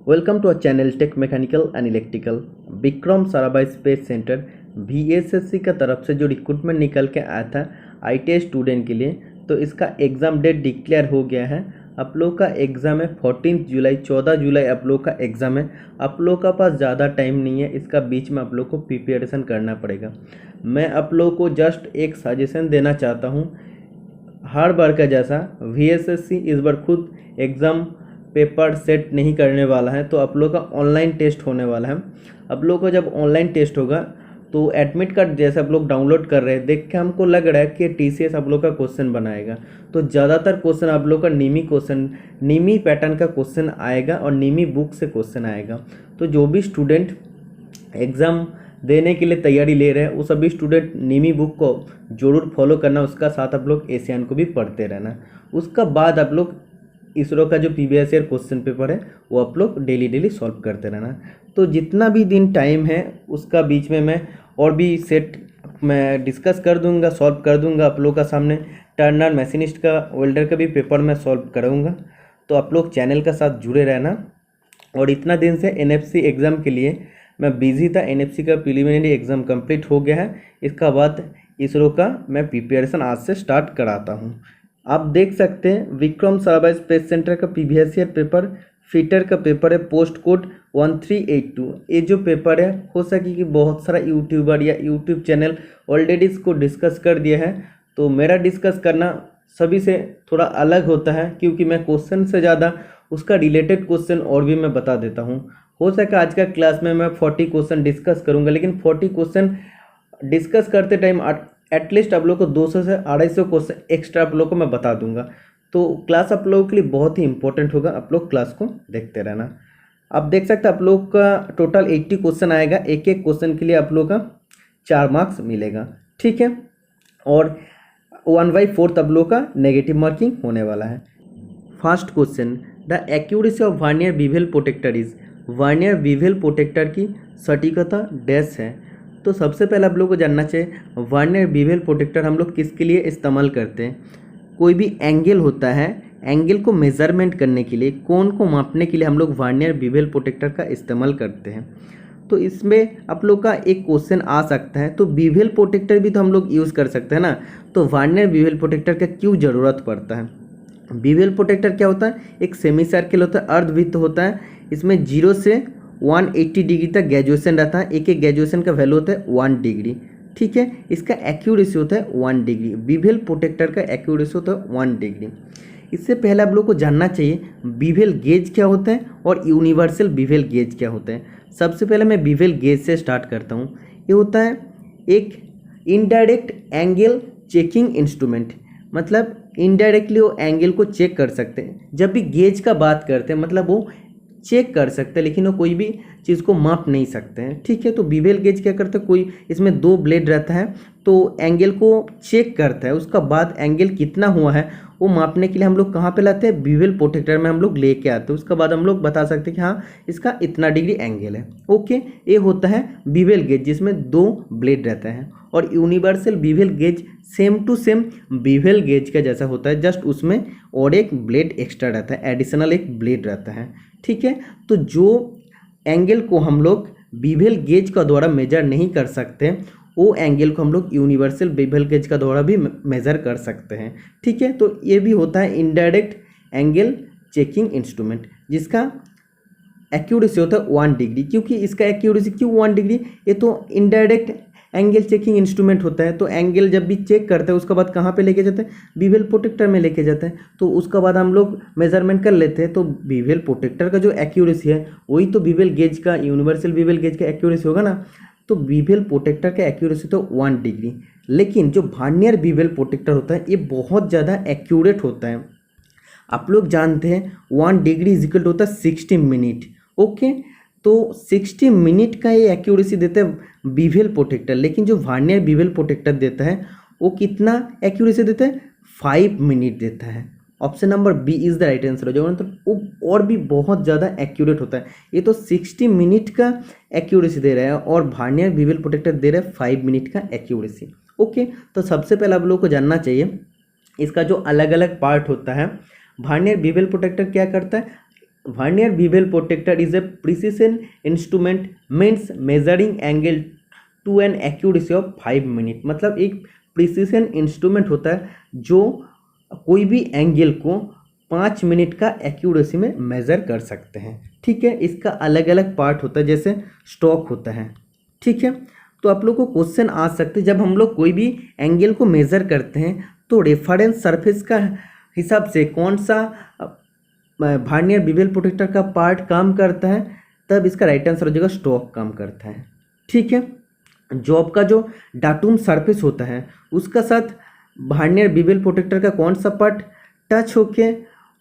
Welcome to our channel tech mechanical and electrical. Vikram Sarabhai space centre VSSC का तरफ से जो रिक्रूटमेंट निकल के आया था ITI स्टूडेंट के लिए, तो इसका एग्ज़ाम डेट डिक्लेयर हो गया है। आप लोग का एग्ज़ाम है 14 जुलाई, 14 जुलाई आप लोग का एग्ज़ाम है। आप लोग का पास ज़्यादा टाइम नहीं है, इसका बीच में आप लोग को प्रिपरेशन करना पड़ेगा। मैं आप लोग को जस्ट एक सजेशन देना चाहता हूँ। हर बार का जैसा VSSC इस बार खुद एग्ज़ाम पेपर सेट नहीं करने वाला है, तो आप लोग का ऑनलाइन टेस्ट होने वाला है। आप लोग का जब ऑनलाइन टेस्ट होगा तो एडमिट कार्ड जैसे आप लोग डाउनलोड कर रहे हैं, देख के हमको लग रहा है कि TCS आप लोग का क्वेश्चन बनाएगा। तो ज़्यादातर क्वेश्चन आप लोग का नीमी पैटर्न का क्वेश्चन आएगा और नीमी बुक से क्वेश्चन आएगा। तो जो भी स्टूडेंट एग्ज़ाम देने के लिए तैयारी ले रहे हैं वो सभी स्टूडेंट नीमी बुक को ज़रूर फॉलो करना। उसका साथ आप लोग एशियन को भी पढ़ते रहना। उसका बाद आप लोग इसरो का जो प्रीवियस ईयर क्वेश्चन पेपर है वो आप लोग डेली सॉल्व करते रहना। तो जितना भी दिन टाइम है उसका बीच में मैं और भी सेट मैं डिस्कस कर दूंगा, सॉल्व कर दूंगा आप लोग का सामने। टर्नर, मशीनिस्ट का, वेल्डर का भी पेपर मैं सॉल्व करूंगा। तो आप लोग चैनल का साथ जुड़े रहना। और इतना दिन से NFC एग्ज़ाम के लिए मैं बिजी था। NFC का प्रिलिमिनरी एग्ज़ाम कंप्लीट हो गया है। इसका बाद इसरो का मैं प्रिपरेशन आज से स्टार्ट कराता हूँ। आप देख सकते हैं विक्रम साराभाई स्पेस सेंटर का प्रीवियस ईयर पेपर फिटर का पेपर है, पोस्ट कोड 1382। ये जो पेपर है हो सके कि बहुत सारा यूट्यूबर या यूट्यूब चैनल ऑलरेडी इसको डिस्कस कर दिया है। तो मेरा डिस्कस करना सभी से थोड़ा अलग होता है, क्योंकि मैं क्वेश्चन से ज़्यादा उसका रिलेटेड क्वेश्चन और भी मैं बता देता हूँ। हो सके आज का क्लास में मैं 40 क्वेश्चन डिस्कस करूँगा, लेकिन 40 क्वेश्चन डिस्कस करते टाइम एटलीस्ट आप लोग को 200 से 250 क्वेश्चन एक्स्ट्रा आप लोग को मैं बता दूंगा। तो क्लास आप लोगों के लिए बहुत ही इंपॉर्टेंट होगा। आप लोग क्लास को देखते रहना। आप देख सकते हैं आप लोग का टोटल 80 क्वेश्चन आएगा। एक एक क्वेश्चन के लिए आप लोग का 4 मार्क्स मिलेगा, ठीक है। और 1/4 आप लोग का नेगेटिव मार्किंग होने वाला है। First question, the accuracy of vernier bevel protector is. Vernier bevel protector की सटीकता डैश है। तो सबसे पहले आप लोग को जानना चाहिए वर्नियर बीवेल प्रोटेक्टर हम लोग किसके लिए इस्तेमाल करते हैं। कोई भी एंगल होता है, एंगल को मेज़रमेंट करने के लिए, कोण को मापने के लिए हम लोग वर्नियर बीवेल प्रोटेक्टर का इस्तेमाल करते हैं। तो इसमें आप लोग का एक क्वेश्चन आ सकता है, तो बीवेल प्रोटेक्टर भी तो हम लोग यूज़ कर सकते हैं ना। तो वर्नियर बीवेल प्रोटेक्टर का क्यों ज़रूरत पड़ता है। बीवेल प्रोटेक्टर क्या होता है, एक सेमी सर्किल होता है, अर्धवृत्त होता है। इसमें 0 से 180 डिग्री तक ग्रेजुएशन रहता है। एक एक ग्रेजुएशन का वैल्यू होता है 1 डिग्री, ठीक है। इसका एक्यूरेसी होता है 1 डिग्री। बीवेल प्रोटेक्टर का एक्यूरेसी होता है 1 डिग्री। इससे पहले आप लोग को जानना चाहिए बीवेल गेज क्या होता है और यूनिवर्सल बीवेल गेज क्या होता है। सबसे पहले मैं बीवेल गेज से स्टार्ट करता हूँ। ये होता है एक इनडायरेक्ट एंगल चेकिंग इंस्ट्रूमेंट, मतलब इनडायरेक्टली वो एंगल को चेक कर सकते हैं। जब भी गेज का बात करते हैं मतलब वो चेक कर सकते हैं, लेकिन वो कोई भी चीज़ को माप नहीं सकते हैं, ठीक है। तो बीवेल गेज क्या करता है, कोई इसमें 2 ब्लेड रहता है, तो एंगल को चेक करता है। उसका बाद एंगल कितना हुआ है वो मापने के लिए हम लोग कहाँ पे लाते हैं, बीवेल प्रोटेक्टर में हम लोग लेके आते हैं। उसके बाद हम लोग बता सकते हैं कि हाँ इसका इतना डिग्री एंगल है, ओके। ये होता है बीवेल गेज जिसमें 2 ब्लेड रहता है। और universal bevel gauge same to same bevel gauge का जैसा होता है, जस्ट उसमें और एक ब्लेड एक्स्ट्रा रहता है, एडिशनल एक ब्लेड रहता है, ठीक है। तो जो एंगल को हम लोग बीवेल गेज का द्वारा मेजर नहीं कर सकते वो एंगल को हम लोग यूनिवर्सल बीवेल गेज का द्वारा भी मेजर कर सकते हैं, ठीक है। तो ये भी होता है इनडायरेक्ट एंगल चेकिंग इंस्ट्रूमेंट, जिसका एक्यूरेसी होता है 1 डिग्री। क्योंकि इसका एक्यूरेसी क्यों 1 डिग्री, ये तो इनडायरेक्ट एंगल चेकिंग इंस्ट्रूमेंट होता है। तो एंगल जब भी चेक करते हैं उसके बाद कहाँ पे लेके जाते हैं, बीवेल प्रोटेक्टर में लेके जाते हैं। तो उसका बाद हम लोग मेजरमेंट कर लेते हैं। तो बीवेल प्रोटेक्टर का जो एक्यूरेसी है वही तो बीवेल गेज का, यूनिवर्सल बीवेल गेज का एक्यूरेसी होगा ना। तो बीवेल प्रोटेक्टर का एक्यूरेसी तो 1 डिग्री, लेकिन जो वर्नियर बीवेल प्रोटेक्टर होता है ये बहुत ज़्यादा एक्यूरेट होता है। आप लोग जानते हैं 1 डिग्री इजिकल होता है 60 मिनट, ओके। तो 60 मिनट का ये एक्यूरेसी देता है बीवेल प्रोटेक्टर, लेकिन जो वर्नियर बीवेल प्रोटेक्टर देता है वो कितना एक्यूरेसी देता है, 5 मिनट देता है। Option number B is the right answer हो जाएगा। मतलब वो और भी बहुत ज़्यादा एक्यूरेट होता है। ये तो 60 मिनट का एक्यूरेसी दे रहा है और वर्नियर बीवेल प्रोटेक्टर दे रहा है 5 मिनट का एक्यूरेसी, ओके। तो सबसे पहले आप लोगों को जानना चाहिए इसका जो अलग अलग पार्ट होता है। वर्नियर बीवेल प्रोटेक्टर क्या करता है, vernier bevel protector is a precision instrument means measuring angle to an accuracy of 5 minute. मतलब एक प्रिसीजन इंस्ट्रूमेंट होता है जो कोई भी एंगल को 5 मिनट का एक्यूरेसी में मेज़र कर सकते हैं। ठीक है, इसका अलग अलग पार्ट होता है, जैसे स्टॉक होता है। ठीक है, तो आप लोग को क्वेश्चन आ सकते हैं, जब हम लोग कोई भी एंगल को मेज़र करते हैं तो रेफरेंस सरफेस का हिसाब से कौन सा वर्नियर बीवेल प्रोटेक्टर का पार्ट काम करता है, तब इसका राइट आंसर हो जाएगा स्टॉक काम करता है। ठीक है, जॉब का जो डाटूम सरफेस होता है उसका साथ वर्नियर बीवेल प्रोटेक्टर का कौन सा पार्ट टच होके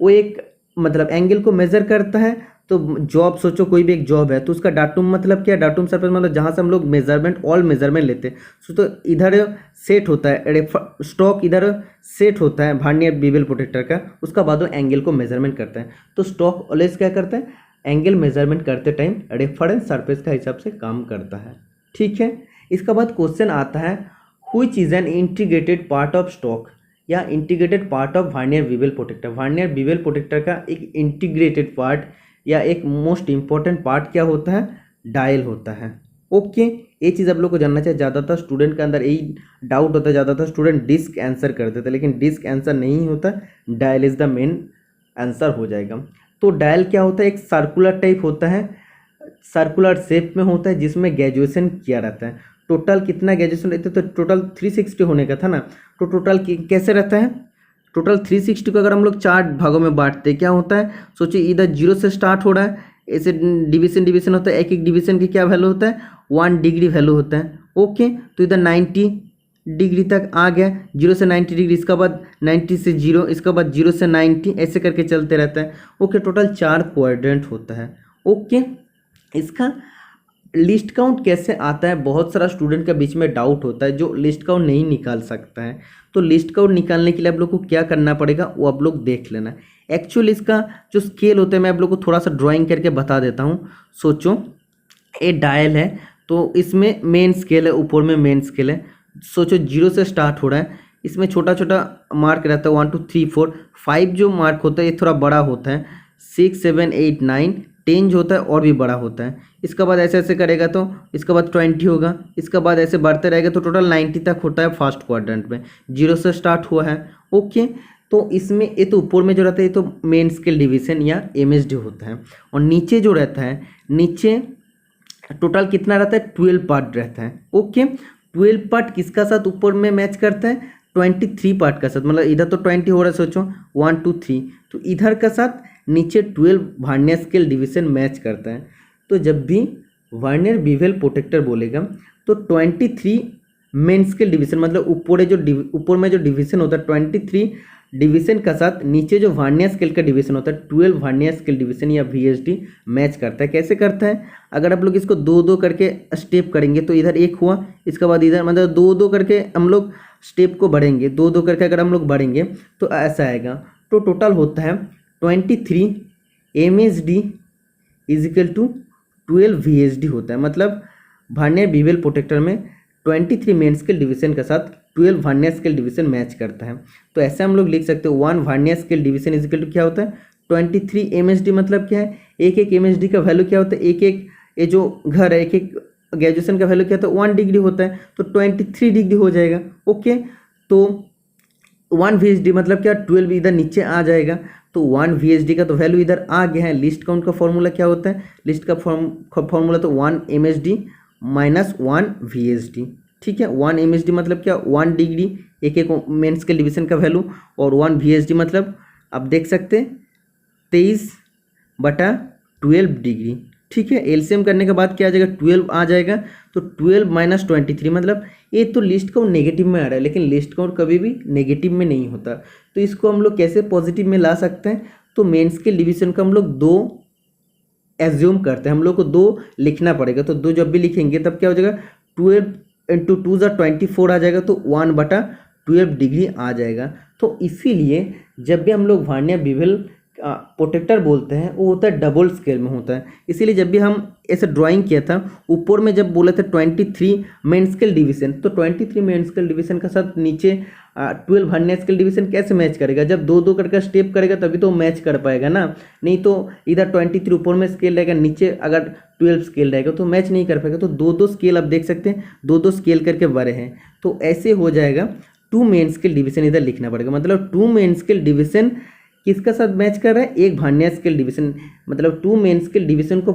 वो एक मतलब एंगल को मेज़र करता है। तो जॉब सोचो, कोई भी एक जॉब है तो उसका डाटूम मतलब क्या है, डाटूम सरफेस मतलब जहाँ से हम लोग मेजरमेंट ऑल मेजरमेंट लेते हैं। सो तो इधर सेट होता है स्टॉक, इधर सेट होता है वर्नियर बीवेल प्रोटेक्टर का, उसका बाद वो एंगल को मेजरमेंट करता है। तो स्टॉक ऑलवेज क्या करता है, एंगल मेजरमेंट करते टाइम रेफरेंस सरफेस का हिसाब से काम करता है। ठीक है, इसका बाद क्वेश्चन आता है which is an integrated part of stock या integrated part of vernier bevel protractor. Vernier bevel protractor का एक इंटीग्रेटेड पार्ट या एक मोस्ट इंपॉर्टेंट पार्ट क्या होता है, डायल होता है। ओके, ये चीज़ आप लोग को जानना चाहिए। ज़्यादातर स्टूडेंट के अंदर यही डाउट होता है, ज़्यादातर स्टूडेंट डिस्क आंसर कर देते हैं, लेकिन डिस्क आंसर नहीं होता, dial is the main answer हो जाएगा। तो डायल क्या होता है, एक सर्कुलर टाइप होता है, सर्कुलर शेप में होता है, जिसमें ग्रेजुएशन किया रहता है। टोटल कितना ग्रेजुएशन रहता है, तो टोटल 360 होने का था ना, तो टोटल कैसे रहता है, टोटल 360 को अगर हम लोग 4 भागों में बांटते हैं क्या होता है, सोचिए इधर 0 से स्टार्ट हो रहा है, ऐसे डिवीजन होता है, एक एक डिवीजन की क्या वैल्यू होता है, 1 डिग्री वैल्यू होता है। ओके, तो इधर 90 डिग्री तक आ गया, 0 से 90 डिग्री, इसका बाद 90 से 0, इसका बाद 0 से 90, ऐसे करके चलते रहता है। ओके, टोटल 4 क्वाड्रेंट होता है। ओके, इसका लिस्ट काउंट कैसे आता है, बहुत सारा स्टूडेंट के बीच में डाउट होता है जो लिस्ट काउंट नहीं निकाल सकता है। तो लिस्ट काउंट निकालने के लिए आप लोग को क्या करना पड़ेगा वो आप लोग देख लेना। एक्चुअली इसका जो स्केल होता है मैं आप लोग को थोड़ा सा ड्राइंग करके बता देता हूँ। सोचो ये डायल है, तो इसमें मेन स्केल है, ऊपर में मेन स्केल है। सोचो 0 से स्टार्ट हो रहा है, इसमें छोटा छोटा मार्क रहता है, 1 2 3 4 5 जो मार्क होता है ये थोड़ा बड़ा होता है, 6 7 8 9 10 जो होता है और भी बड़ा होता है। इसका बाद ऐसे ऐसे करेगा तो इसका बाद 20 होगा, इसका बाद ऐसे बढ़ते रहेगा तो टोटल 90 तक होता है फर्स्ट क्वाड्रेंट में, 0 से स्टार्ट हुआ है। ओके, तो इसमें ये तो ऊपर में जो रहता है ये तो मेन स्केल डिवीजन या एमएसडी होता है, और नीचे जो रहता है, नीचे टोटल कितना रहता है, 12 पार्ट रहता है। ओके, 12 पार्ट किसका साथ ऊपर में मैच करता है, 23 पार्ट का साथ, मतलब इधर तो 20 हो रहा है, सोचो 1 2 3, तो इधर का साथ नीचे 12 वर्नियर स्केल डिवीजन मैच करता है। तो जब भी वर्नियर बीवेल प्रोटेक्टर बोलेगा तो 23 मेन स्केल डिवीजन, मतलब ऊपर में जो डिवीजन होता है 23 डिवीजन का साथ नीचे जो वर्नियर स्केल का डिवीजन होता है 12 वर्नियर स्केल डिवीजन या वीएसडी मैच करता है। कैसे करता है, अगर आप लोग इसको 2-2 करके स्टेप करेंगे तो इधर एक हुआ, इसके बाद इधर मतलब 2-2 करके हम लोग स्टेप को बढ़ेंगे, 2-2 करके अगर हम लोग बढ़ेंगे तो ऐसा आएगा। तो टोटल होता है 23 MSD is equal to 12 VSD होता है। मतलब वर्नियर बीवेल प्रोटेक्टर में 23 मेन स्केल डिवीजन के साथ 12 वर्नियर स्केल डिवीजन मैच करता है। तो ऐसे हम लोग लिख सकते हैं 1 vernier scale division is equal to क्या होता है, 23 MSD। मतलब क्या है, एक एक MSD का वैल्यू क्या होता है, एक एक ये जो घर है एक एक ग्रेजुएशन का वैल्यू क्या होता है, 1 डिग्री होता है, तो 23 डिग्री हो जाएगा। ओके, तो 1 VSD मतलब क्या, 12 इधर नीचे आ जाएगा, तो 1 VSD का तो वैल्यू इधर आ गया है। लिस्ट काउंट का फॉर्मूला क्या होता है, लिस्ट का फॉर्मूला तो 1 MSD माइनस 1 VSD। ठीक है, 1 MSD मतलब क्या, 1 डिग्री, एक एक मेन स्केल डिवीजन का वैल्यू, और 1 VSD मतलब आप देख सकते हैं 23/12 डिग्री। ठीक है, एलसीएम करने के बाद क्या आ जाएगा, 12 आ जाएगा, तो 12 माइनस 23 मतलब ये तो लिस्ट काउंट नेगेटिव में आ रहा है, लेकिन लिस्ट काउंट कभी भी नेगेटिव में नहीं होता। तो इसको हम लोग कैसे पॉजिटिव में ला सकते हैं, तो मेन स्केल डिवीजन को हम लोग 2 एज्यूम करते हैं, हम लोग को 2 लिखना पड़ेगा। तो 2 जब भी लिखेंगे तब क्या हो जाएगा, 12 × 2 = 24 आ जाएगा, तो 1/12 डिग्री आ जाएगा। तो इसीलिए जब भी हम लोग वर्नियर बीवेल प्रोटेक्टर बोलते हैं वो होता है डबल स्केल में होता है। इसीलिए जब भी हम ऐसे ड्राइंग किया था ऊपर में जब बोले थे 23 मेन स्केल डिवीजन, तो 23 मेन स्केल डिवीजन का साथ नीचे 12 वर्नियर स्केल डिवीजन कैसे मैच करेगा? जब दो दो करके स्टेप करेगा तभी तो मैच कर पाएगा ना, नहीं तो इधर 23 ऊपर में स्केल रहेगा, नीचे अगर 12 स्केल रहेगा तो मैच नहीं कर पाएगा। तो दो दो स्केल आप देख सकते हैं, दो दो स्केल करके बड़े हैं, तो ऐसे हो जाएगा 2 मेन स्केल डिवीजन इधर लिखना पड़ेगा। मतलब 2 मेन स्केल डिवीजन किसका साथ मैच कर रहा है? एक वर्नियर स्केल डिवीजन, मतलब 2 मेन स्केल डिवीजन को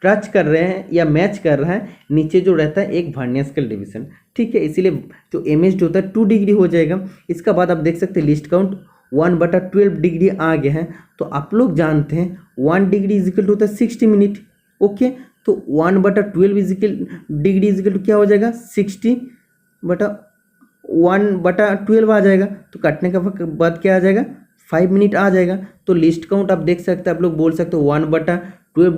टच कर रहे हैं या मैच कर रहा है नीचे जो रहता है एक वर्नियर स्केल डिवीजन। ठीक है, इसीलिए जो एमएच होता है 2 डिग्री हो जाएगा। इसका बाद आप देख सकते हैं लिस्ट काउंट 1/12 डिग्री आ गया है। तो आप लोग जानते हैं 1 डिग्री इजिकल टू होता है 60 मिनट। ओके, तो 1/12 डिग्री इजिकल टू क्या हो जाएगा? 60/1/12 आ जाएगा। तो काटने का बाद क्या आ जाएगा? 5 मिनट आ जाएगा। तो लिस्ट काउंट आप देख सकते हैं, आप लोग बोल सकते हो 1/12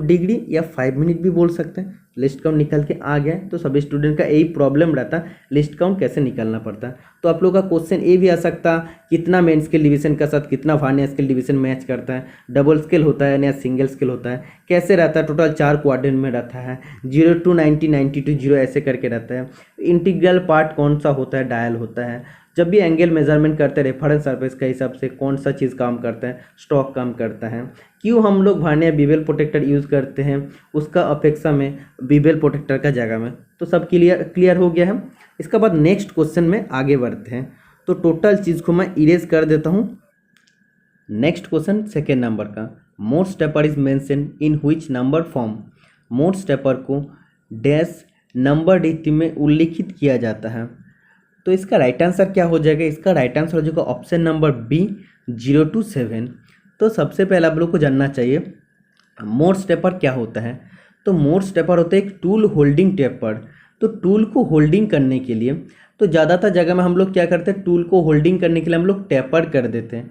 डिग्री या 5 मिनट भी बोल सकते हैं। लिस्ट काउंट निकल के आ गया है। तो सभी स्टूडेंट का यही प्रॉब्लम रहता है, लिस्ट काउंट कैसे निकालना पड़ता है। तो आप लोग का क्वेश्चन ये भी आ सकता कितना मेन स्केल डिवीजन का साथ कितना वर्नियर स्केल डिवीजन मैच करता है, डबल स्केल होता है या सिंगल स्केल होता है, कैसे रहता है, टोटल 4 क्वाड्रेंट में रहता है, 0 to 90, 90 to 0 ऐसे करके रहता है। इंटीग्रल पार्ट कौन सा होता है? डायल होता है। जब भी एंगल मेजरमेंट करते हैं रेफरेंस सरफेस के हिसाब से कौन सा चीज़ काम करता है? स्टॉक काम करता है। क्यों हम लोग वर्नियर बीवेल प्रोटेक्टर यूज़ करते हैं उसका अपेक्षा में बीवेल प्रोटेक्टर का जगह में? तो सब क्लियर हो गया है। इसके बाद नेक्स्ट क्वेश्चन में आगे बढ़ते हैं। तो टोटल चीज़ को मैं इरेज कर देता हूँ। नेक्स्ट क्वेश्चन सेकेंड नंबर का, Morse taper is mention in which number form? Morse taper को डैश नंबर रीति में उल्लिखित किया जाता है। तो इसका राइट आंसर क्या हो जाएगा? इसका राइट आंसर हो जाएगा ऑप्शन नंबर बी 0 to 7। तो सबसे पहले आप लोग को जानना चाहिए मोर्स टेपर क्या होता है। तो मोर्स टेपर होता है एक टूल होल्डिंग टेपर। तो टूल को होल्डिंग करने के लिए तो ज़्यादातर जगह में हम लोग क्या करते हैं, टूल को होल्डिंग करने के लिए हम लोग टेपर कर देते हैं।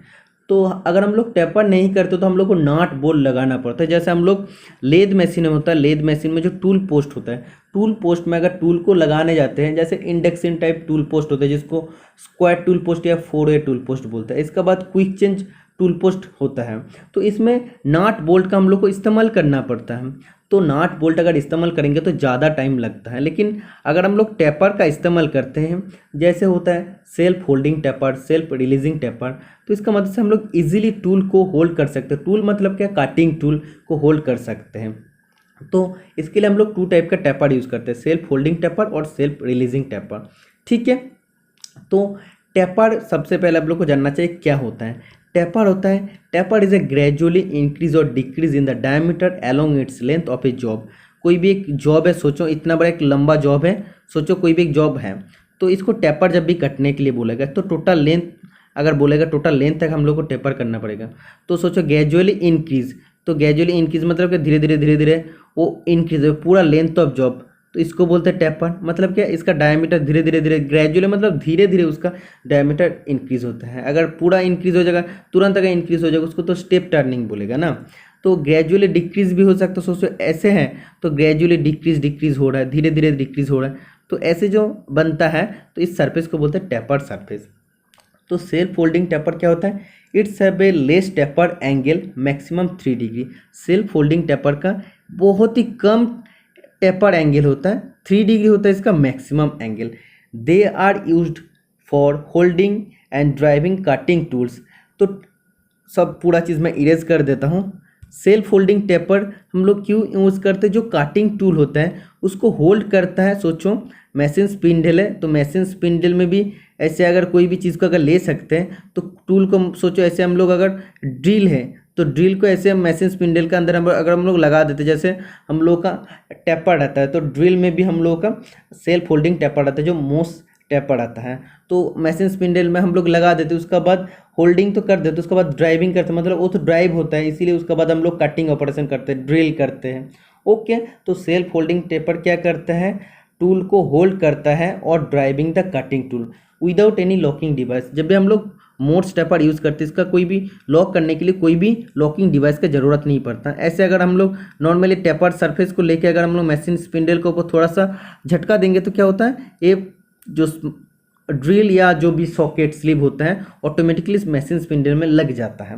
तो अगर हम लोग टेपर नहीं करते तो हम लोग को नाट बोल्ट लगाना पड़ता है। जैसे हम लोग लेद मशीन में होता है, लेद मशीन में जो टूल पोस्ट होता है, टूल पोस्ट में अगर टूल को लगाने जाते हैं, जैसे इंडक्शन टाइप टूल पोस्ट होता है जिसको स्क्वायर टूल पोस्ट या 4-वे टूल पोस्ट बोलता है। इसके बाद क्विक चेंज टूल पोस्ट होता है। तो इसमें नाट बोल्ट का हम लोग को इस्तेमाल करना पड़ता है। तो नाट बोल्ट अगर इस्तेमाल करेंगे तो ज़्यादा टाइम लगता है। लेकिन अगर हम लोग टेपर का इस्तेमाल करते हैं, जैसे होता है self holding taper, self releasing taper, तो इसका मतलब से हम लोग इजीली टूल को होल्ड कर सकते हैं। टूल मतलब क्या? काटिंग टूल को होल्ड कर सकते हैं। तो इसके लिए हम लोग 2 टाइप का टेपर यूज़ करते हैं, सेल्फ होल्डिंग टेपर और सेल्फ रिलीजिंग टेपर। ठीक है, तो टेपर सबसे पहले आप लोग को जानना चाहिए क्या होता है। टेपर होता है, taper is a gradually increase और decrease in the diameter along its length of a job. कोई भी एक जॉब है, सोचो इतना बड़ा एक लंबा जॉब है, सोचो कोई भी एक जॉब है, तो इसको टेपर जब भी कटने के लिए बोलेगा तो टोटल लेंथ अगर बोलेगा टोटल लेंथ तक हम लोग को टेपर करना पड़ेगा। तो सोचो ग्रेजुअली इंक्रीज, तो ग्रेजुअली इंक्रीज मतलब कि धीरे धीरे वो इंक्रीज है पूरा लेंथ ऑफ जॉब, तो इसको बोलते हैं टेपर। मतलब क्या? इसका डायमीटर धीरे धीरे ग्रेजुअली मतलब धीरे धीरे उसका डायमीटर इंक्रीज होता है। अगर पूरा इंक्रीज हो जाएगा, तुरंत अगर इंक्रीज हो जाएगा उसको तो स्टेप टर्निंग बोलेगा ना। तो ग्रेजुअली डिक्रीज भी हो सकता है। सोचो ऐसे है तो ग्रेजुअली डिक्रीज हो रहा है, धीरे धीरे डिक्रीज हो रहा है, तो ऐसे जो बनता है तो इस सरफेस को बोलते हैं टेपर सरफेस। तो सेल्फ फोल्डिंग टेपर क्या होता है? It's have a less taper angle maximum 3 degree. Self folding taper का बहुत ही कम टेपर एंगल होता है, 3 डिग्री होता है इसका maximum angle. They are used for holding and driving cutting tools. तो सब पूरा चीज़ मैं इरेज कर देता हूँ। सेल्फ होल्डिंग टेपर हम लोग क्यों यूज़ करते हैं? जो काटिंग टूल होता है उसको होल्ड करता है। सोचो मशीन स्पिंडल है, तो मशीन स्पिंडल में भी ऐसे अगर कोई भी चीज़ को अगर ले सकते हैं तो टूल को सोचो ऐसे हम लोग अगर ड्रिल है तो ड्रिल को ऐसे मशीन स्पिंडल के अंदर अगर हम लोग लगा देते, जैसे हम लोग का टेपर रहता है तो ड्रिल में भी हम लोग का सेल्फ होल्डिंग टेपर रहता है जो मोस टेपर आता है। तो मशीन स्पिंडल में हम लोग लगा देते, उसके बाद होल्डिंग तो कर देते, उसके बाद ड्राइविंग करते हैं, मतलब वो तो ड्राइव होता है, इसीलिए उसके बाद हम लोग कटिंग ऑपरेशन करते हैं, ड्रिल करते हैं। ओके, तो सेल्फ होल्डिंग टेपर क्या करता है? टूल को होल्ड करता है और driving the cutting tool without any locking device. जब भी हम लोग मोर्स टेपर यूज़ करते हैं, इसका कोई भी लॉक करने के लिए कोई भी लॉकिंग डिवाइस का ज़रूरत नहीं पड़ता। ऐसे अगर हम लोग नॉर्मली टेपर सरफेस को लेके अगर हम लोग मशीन स्पिंडल के ऊपर थोड़ा सा झटका देंगे तो क्या होता है, ये जो ड्रिल या जो भी सॉकेट स्लीव होता है ऑटोमेटिकली इस मशीन स्पिंडल में लग जाता है।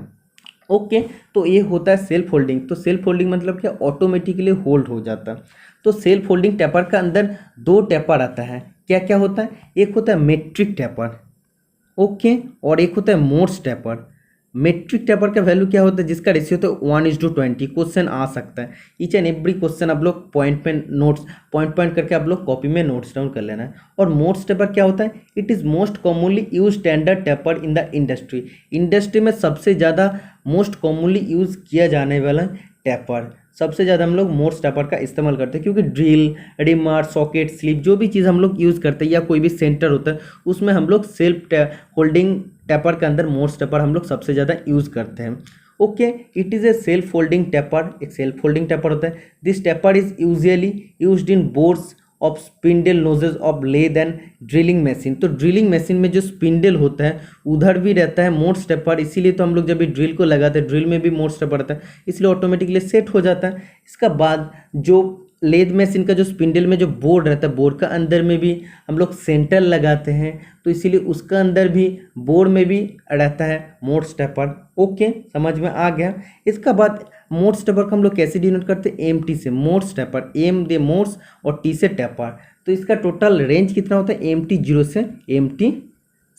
ओके। तो ये होता है सेल्फ होल्डिंग। तो सेल्फ होल्डिंग मतलब क्या, ऑटोमेटिकली होल्ड हो जाता है। तो सेल्फ होल्डिंग टेपर का अंदर दो टेपर आता है। क्या क्या होता है, एक होता है मेट्रिक टेपर, ओके, और एक होता है मोर्स टेपर। मेट्रिक टेपर का वैल्यू क्या होता है, जिसका रेशियो होता है 1:20। क्वेश्चन आ सकता है, ईच एंड एवरी क्वेश्चन आप लोग पॉइंट पे नोट्स पॉइंट करके आप लोग कॉपी में नोट्स डाउन कर लेना है। और मोर्स टेपर क्या होता है, it is most commonly use standard taper in the industry. Industry में सबसे ज़्यादा मोस्ट कॉमनली यूज़ किया जाने वाला टेपर, सबसे ज़्यादा हम लोग मोर्स टेपर का इस्तेमाल करते हैं, क्योंकि ड्रिल, रिमर, सॉकेट, स्लिप जो भी चीज़ हम लोग यूज़ करते हैं या कोई भी सेंटर होता है उसमें हम लोग सेल्फ होल्डिंग टेपर के अंदर मोर्स टेपर हम लोग सबसे ज़्यादा यूज़ करते हैं। Okay, it is a self holding taper, एक सेल्फ होल्डिंग टेपर होता है। This taper is usually used in bores of spindle noses of lathe and drilling machine. तो ड्रिलिंग मशीन में जो स्पिंडल होता है उधर भी रहता है मोर्स टेपर, इसीलिए तो हम लोग जब भी ड्रिल को लगाते हैं ड्रिल में भी मोर्स टेपर रहता है, इसलिए ऑटोमेटिकली सेट हो जाता है। इसका बाद जो लेद मशीन का जो स्पिंडल में जो बोर्ड रहता है, बोर्ड का अंदर में भी हम लोग सेंटर लगाते हैं, तो इसीलिए उसका अंदर भी बोर्ड में भी रहता है मोर्स टेपर। ओके, समझ में आ गया। इसका बाद मोर्स टेपर को हम लोग कैसे डिनोट करते हैं, एम टी से। मोर्स टेपर, एम दे मोर्स और टी से टेपर। तो इसका टोटल रेंज कितना होता है, एम टी 0 से एम टी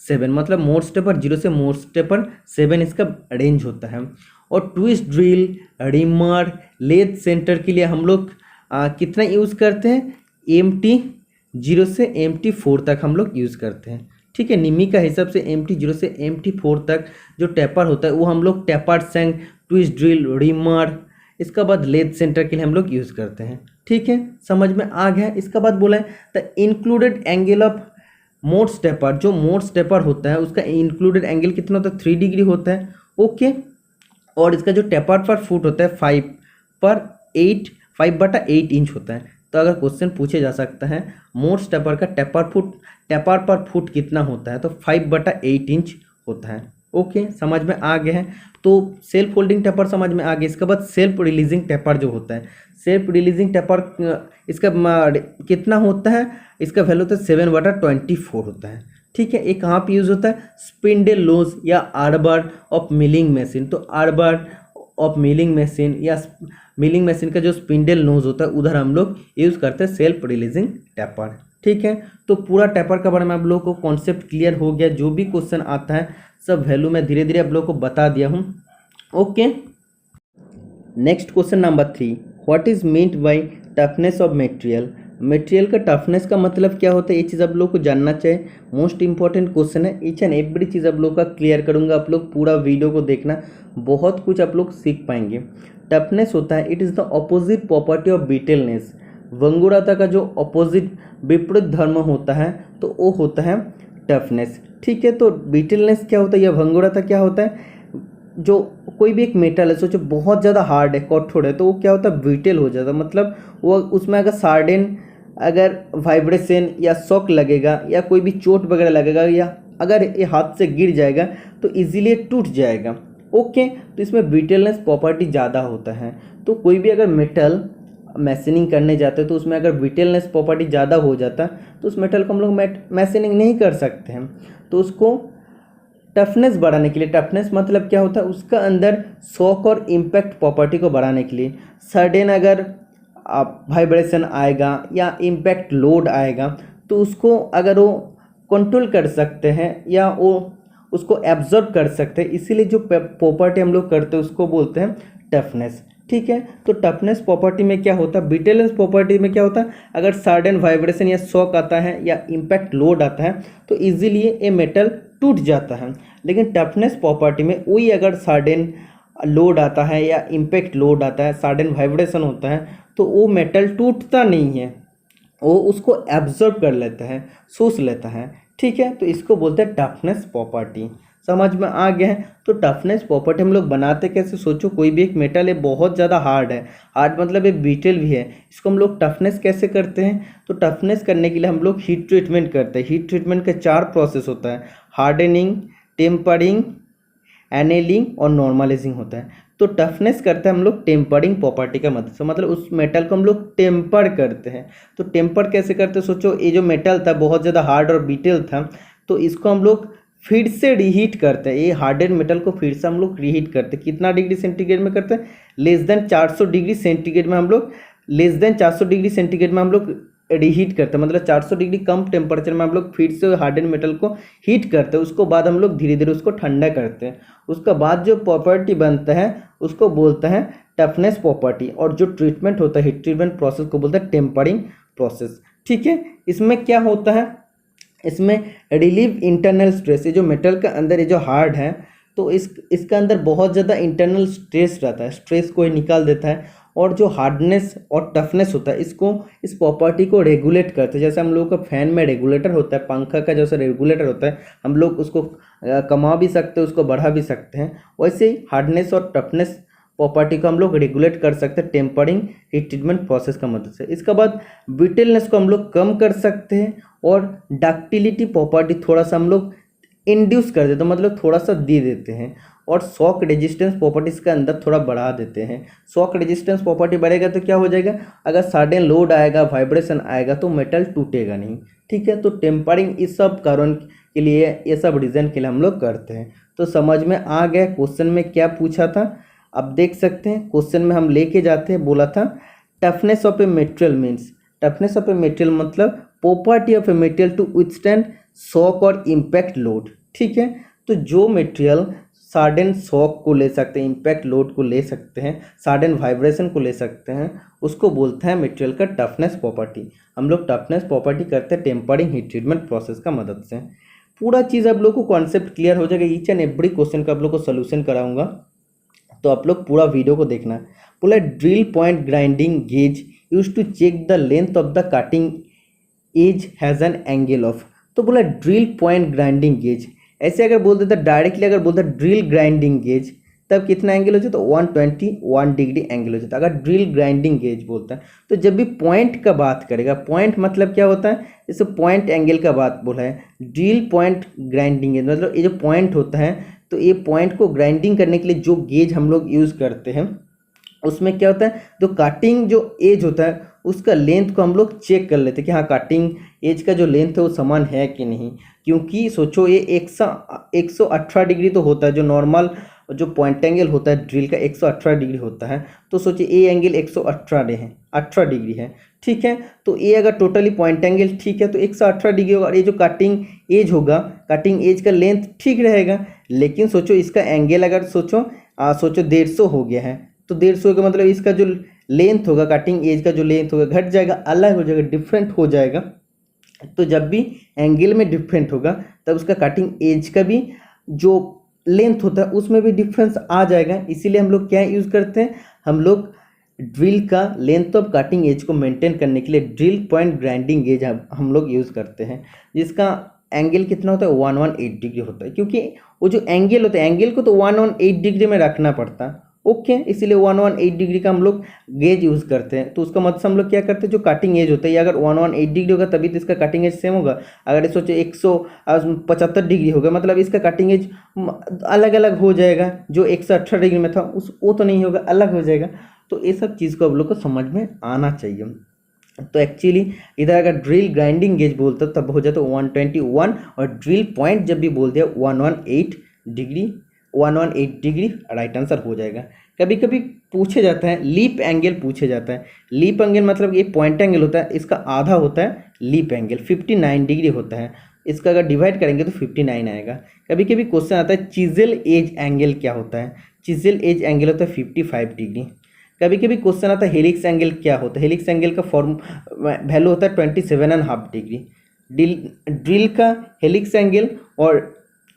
7, मतलब मोर्स टेपर 0 से मोर्स टेपर 7 इसका रेंज होता है। और twist drill, reamer, lathe centre के लिए हम लोग कितना यूज़ करते हैं, एम टी 0 से एम टी 4 तक हम लोग यूज़ करते हैं। ठीक है, निमी का हिसाब से एम टी 0 से एम टी 4 तक जो टेपर होता है वो हम लोग taper Seng, twist drill, reamer, इसका बाद लेथ सेंटर के लिए हम लोग यूज़ करते हैं। ठीक है, समझ में आ गया। इसका बाद बोला है the included angle of Morse taper. जो मोर्स टेपर होता है उसका इंक्लूडेड एंगल कितना होता है, 3 डिग्री होता है। ओके, और इसका जो टेपर पर फुट होता है 5/8 इंच होता है। तो अगर क्वेश्चन पूछे जा सकता है मोर्स टेपर का टेपर पर फुट कितना होता है, तो 5/8 इंच होता है। ओके, समझ में आ गया है। तो सेल्फ होल्डिंग टेपर समझ में आ गया। इसके बाद सेल्फ रिलीजिंग टेपर जो होता है, सेल्फ रिलीजिंग टेपर इसका कितना होता है, इसका वैल्यू होता है 7/24 होता है। ठीक है, एक कहाँ पे यूज़ होता है, स्पिंडल लोज या आर्बर ऑफ मिलिंग मशीन। तो आर्बर ऑफ मिलिंग मशीन या मिलिंग मशीन का जो स्पिंडल नोज होता है उधर हम लोग यूज़ करते हैं सेल्फ रिलीजिंग टेपर। ठीक है, तो पूरा टेपर के बारे में आप लोगों को कॉन्सेप्ट क्लियर हो गया। जो भी क्वेश्चन आता है सब वैल्यू मैं धीरे धीरे आप लोगों को बता दिया हूँ। Okay, next question number 3, what is meant by toughness of material. Material का टफनेस का मतलब क्या होता है, ये चीज़ आप लोग को जानना चाहिए। मोस्ट इंपॉर्टेंट क्वेश्चन है, ईच एंड एवरी चीज़ आप लोग का क्लियर करूँगा। आप लोग पूरा वीडियो को देखना, बहुत कुछ आप लोग सीख पाएंगे। टफनेस होता है, it is the opposite property of brittleness. भंगुरता का जो अपोजिट विपरीत धर्म होता है तो वो होता है टफनेस। ठीक है, तो ब्रिटलनेस क्या होता है या भंगुरता क्या होता है, जो कोई भी एक मेटल है, सोचो बहुत ज़्यादा हार्ड है, कठोर है, तो वो क्या होता है, ब्रिटल हो जाता है। मतलब वो उसमें अगर सार्डेन अगर वाइब्रेशन या शॉक लगेगा या कोई भी चोट वगैरह लगेगा या अगर ये हाथ से गिर जाएगा तो इजीली टूट जाएगा। ओके, तो इसमें ब्रिटलनेस प्रॉपर्टी ज़्यादा होता है। तो कोई भी अगर मेटल मैशनिंग करने जाते हैं तो उसमें अगर ब्रिटलनेस प्रॉपर्टी ज़्यादा हो जाता है तो उस मेटल को हम लोग मैशनिंग नहीं कर सकते हैं। तो उसको टफनेस बढ़ाने के लिए, टफनेस मतलब क्या होता है, उसका अंदर शॉक और इम्पैक्ट प्रॉपर्टी को बढ़ाने के लिए सडन अगर वाइब्रेशन आएगा या इम्पैक्ट लोड आएगा तो उसको अगर वो कंट्रोल कर सकते हैं या वो उसको एब्जॉर्ब कर सकते हैं, इसीलिए जो प्रॉपर्टी हम लोग करते हैं उसको बोलते हैं टफनेस। ठीक है, तो टफनेस प्रॉपर्टी में क्या होता है, ब्रिटलनेस प्रॉपर्टी में क्या होता है, अगर सडन वाइब्रेशन या शॉक आता है या इम्पैक्ट लोड आता है तो इजीली ये मेटल टूट जाता है। लेकिन टफनेस प्रॉपर्टी में वही अगर सडन लोड आता है या इम्पैक्ट लोड आता है, सडन वाइब्रेशन होता है, तो वो मेटल टूटता नहीं है, वो उसको एब्जॉर्ब कर लेता है, सोच लेता है। ठीक है, तो इसको बोलते हैं टफनेस प्रॉपर्टी। समझ में आ गया है। तो टफनेस प्रॉपर्टी हम लोग बनाते कैसे, सोचो कोई भी एक मेटल है बहुत ज़्यादा हार्ड है, हार्ड मतलब ये ब्रिटल भी है, इसको हम लोग टफनेस कैसे करते हैं, तो टफनेस करने के लिए हम लोग हीट ट्रीटमेंट करते हैं। हीट ट्रीटमेंट के 4 प्रोसेस होता है, हार्डनिंग, टेम्परिंग, एनेलिंग और नॉर्मलाइजिंग होता है। तो टफनेस करते हैं हम लोग टेम्परिंग प्रॉपर्टी का मदद से, मतलब उस मेटल को हम लोग टेम्पर करते हैं। तो टेम्पर कैसे करते हैं, सोचो ये जो मेटल था बहुत ज़्यादा हार्ड और ब्रिटल था, तो इसको हम लोग फिर से रीहीट करते हैं, ये हार्डेड मेटल को फिर से हम लोग रीहीट करते हैं। कितना डिग्री सेंटीग्रेड में करते हैं? लेस देन 400 डिग्री सेंटीग्रेड में हम लोग रीहीट करते हैं, मतलब 400 डिग्री कम टेम्परेचर में हम लोग फिर से हार्डेड मेटल को हीट करते हैं। उसको बाद हम लोग धीरे धीरे उसको ठंडा करते हैं। उसका बाद जो प्रॉपर्टी बनता है उसको बोलते हैं टफनेस प्रॉपर्टी, और जो ट्रीटमेंट होता है हीट ट्रीटमेंट प्रोसेस को बोलते हैं टेम्परिंग प्रोसेस। ठीक है, इसमें क्या होता है? इसमें रिलीव इंटरनल स्ट्रेस, ये जो मेटल का अंदर ये जो हार्ड है तो इसका अंदर बहुत ज़्यादा इंटरनल स्ट्रेस रहता है, स्ट्रेस को ये निकाल देता है, और जो हार्डनेस और टफनेस होता है इसको, इस प्रॉपर्टी को रेगुलेट करते हैं। जैसे हम लोगों का फैन में रेगुलेटर होता है, पंखा का जैसे रेगुलेटर होता है, हम लोग उसको कमा भी सकते हैं, उसको बढ़ा भी सकते हैं, वैसे ही हार्डनेस और टफनेस प्रॉपर्टी को हम लोग रेगुलेट कर सकते हैं टेम्परिंग हीट ट्रीटमेंट प्रोसेस का मदद से। इसके बाद ब्रिटलनेस को हम लोग कम कर सकते हैं, और डक्टिलिटी प्रॉपर्टी थोड़ा सा हम लोग इंड्यूस कर देते हैं, मतलब थोड़ा सा दे देते हैं, और शॉक रेजिस्टेंस प्रॉपर्टीज के अंदर थोड़ा बढ़ा देते हैं। शॉक रेजिस्टेंस प्रॉपर्टी बढ़ेगा तो क्या हो जाएगा? अगर सडन लोड आएगा, वाइब्रेशन आएगा तो मेटल टूटेगा नहीं। ठीक है, तो टेम्परिंग इस सब कारण के लिए, ये सब रीज़न के लिए हम लोग करते हैं। तो समझ में आ गया क्वेश्चन में क्या पूछा था? अब देख सकते हैं क्वेश्चन में हम लेके जाते हैं, बोला था toughness of a material means, toughness of a material मतलब property of a material to withstand shock और इम्पैक्ट लोड। ठीक है, तो जो मटेरियल सडन शॉक को ले सकते हैं, इम्पैक्ट लोड को ले सकते हैं, सडन वाइब्रेशन को ले सकते हैं, उसको बोलते हैं मटेरियल का टफनेस प्रॉपर्टी। हम लोग टफनेस प्रॉपर्टी करते हैं टेम्परिंग हीट ट्रीटमेंट प्रोसेस का मदद से। पूरा चीज़ आप लोग को कॉन्सेप्ट क्लियर हो जाएगा, ईच एंड एवरी क्वेश्चन का आप लोग को सोल्यूशन कराऊंगा, तो आप लोग पूरा वीडियो को देखना। बोला drill point grinding gauge use to check the length of the cutting edge has an angle of, तो बोला ड्रिल पॉइंट ग्राइंडिंग गेज, ऐसे अगर बोल देता डायरेक्टली, अगर बोलता ड्रिल ग्राइंडिंग गेज तब कितना एंगल हो जाता? 121 डिग्री एंगल हो जाता। अगर ड्रिल ग्राइंडिंग गेज बोलता है तो जब भी पॉइंट का बात करेगा, पॉइंट मतलब क्या होता है? जैसे पॉइंट एंगल का बात बोला है, ड्रिल पॉइंट ग्राइंडिंग गेज मतलब ये जो पॉइंट होता है, तो ये पॉइंट को ग्राइंडिंग करने के लिए जो गेज हम लोग यूज़ करते हैं उसमें क्या होता है? जो कटिंग जो एज होता है उसका लेंथ को हम लोग चेक कर लेते हैं कि हाँ कटिंग एज का जो लेंथ है वो समान है कि नहीं। क्योंकि सोचो ये 118 डिग्री तो होता है, जो नॉर्मल जो पॉइंट एंगल होता है ड्रिल का 118 डिग्री होता है, तो सोचिए ये एंगल 18 डिग्री है। ठीक है, तो ये अगर टोटली पॉइंट एंगल ठीक है तो 118 डिग्री होगा, और ये जो कटिंग एज होगा, कटिंग एज का लेंथ ठीक रहेगा। लेकिन सोचो इसका एंगल अगर सोचो 150 हो गया है, तो 150 का मतलब इसका जो लेंथ होगा, कटिंग एज का जो लेंथ होगा घट जाएगा, अलग हो जाएगा, डिफरेंट हो जाएगा। तो जब भी एंगल में डिफरेंट होगा तब उसका कटिंग एज का भी जो लेंथ होता है उसमें भी डिफरेंस आ जाएगा। इसीलिए हम लोग क्या यूज़ करते हैं? हम लोग ड्रिल का लेंथ ऑफ कटिंग एज को मेंटेन करने के लिए ड्रिल पॉइंट ग्राइंडिंग गेज हम लोग यूज़ करते हैं, जिसका एंगल कितना होता है? 118 डिग्री होता है। क्योंकि वो जो एंगल होता है, एंगल को तो 118 डिग्री में रखना पड़ता है। ओके, इसीलिए 118 डिग्री का हम लोग गेज यूज़ करते हैं। तो उसका मतलब हम लोग क्या करते हैं, जो कटिंग एज होता है, अगर 118 डिग्री होगा तभी तो इसका कटिंग एज सेम होगा। अगर ये सोचो 175 डिग्री होगा मतलब इसका कटिंग एज अलग अलग हो जाएगा, जो 118 डिग्री में था वो तो नहीं होगा, अलग हो जाएगा। तो ये सब चीज़ को आप लोग को समझ में आना चाहिए। तो एक्चुअली इधर अगर ड्रिल ग्राइंडिंग गेज बोलता तब हो जाता 121, और ड्रिल पॉइंट जब भी बोल दिया 118 डिग्री राइट आंसर हो जाएगा। कभी कभी पूछे जाता है लीप एंगल पूछे जाता है। लीप एंगल मतलब ये पॉइंट एंगल होता है, इसका आधा होता है लीप एंगल, 59 डिग्री होता है। इसका अगर डिवाइड करेंगे तो 59 आएगा। कभी कभी क्वेश्चन आता है चिजल एज एंगल क्या होता है? चिजल एज एंगल होता है 55 डिग्री। कभी कभी क्वेश्चन आता है हेलिक्स एंगल क्या होता है? हेलिक्स एंगल का फॉर्म वैल्यू होता है 27.5 डिग्री। ड्रिल का हेलिक्स एंगल और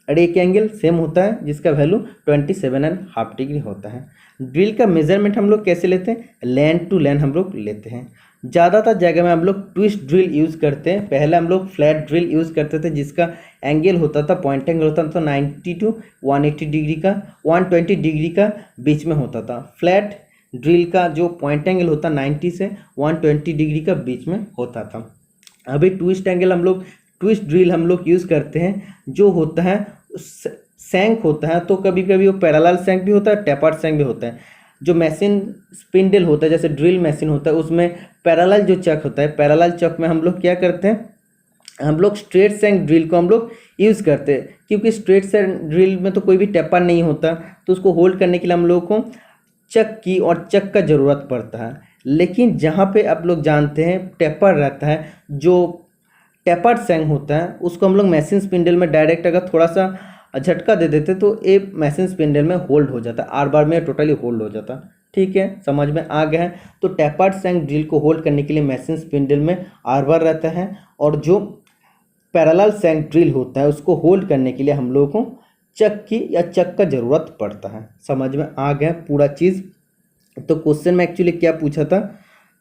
रेक एंगल सेम होता है, जिसका वैल्यू 27.5 डिग्री होता है। ड्रिल का मेजरमेंट हम लोग कैसे लेते हैं? लैंड टू लैंड हम लोग लेते हैं। ज़्यादातर जगह में हम लोग ट्विस्ट ड्रिल यूज़ करते हैं। पहले हम लोग फ्लैट ड्रिल यूज़ करते थे, जिसका एंगल होता था, पॉइंट एंगल होता था 90 to 180 डिग्री का, 120 डिग्री का बीच में होता था। फ्लैट ड्रिल का जो पॉइंट एंगल होता 90 से 120 डिग्री का बीच में होता था। अभी ट्विस्ट ड्रिल हम लोग यूज़ करते हैं, जो होता है सैंक होता है, तो कभी कभी वो पैरेलल सैंक भी होता है, टेपर्ड सैंक भी होता है। जो मशीन स्पिंडल होता है, जैसे ड्रिल मशीन होता है, उसमें पैरेलल जो चक होता है, पैरेलल चक में हम लोग क्या करते हैं, हम लोग स्ट्रेट सैंक ड्रिल को हम लोग यूज़ करते हैं, क्योंकि स्ट्रेट सैंक ड्रिल में तो कोई भी टेपर नहीं होता, तो उसको होल्ड करने के लिए हम लोग को चक की और चक का ज़रूरत पड़ता है। लेकिन जहाँ पे आप लोग जानते हैं टेपर रहता है, जो टेपर्ड सैंक होता है, उसको हम लोग मशीन स्पिंडल में डायरेक्ट अगर थोड़ा सा झटका दे देते तो ये मशीन स्पिंडल में होल्ड हो जाता, आर बार में टोटली होल्ड हो जाता। ठीक है, समझ में आ गया है। तो टेपर्ड सैंक ड्रिल को होल्ड करने के लिए मशीन स्पिंडल में आर बार रहता है, और जो पैरेलल सैंक ड्रिल होता है उसको होल्ड करने के लिए हम लोगों को चक की या चक का ज़रूरत पड़ता है। समझ में आ गया पूरा चीज़। तो क्वेश्चन में एक्चुअली क्या पूछा था,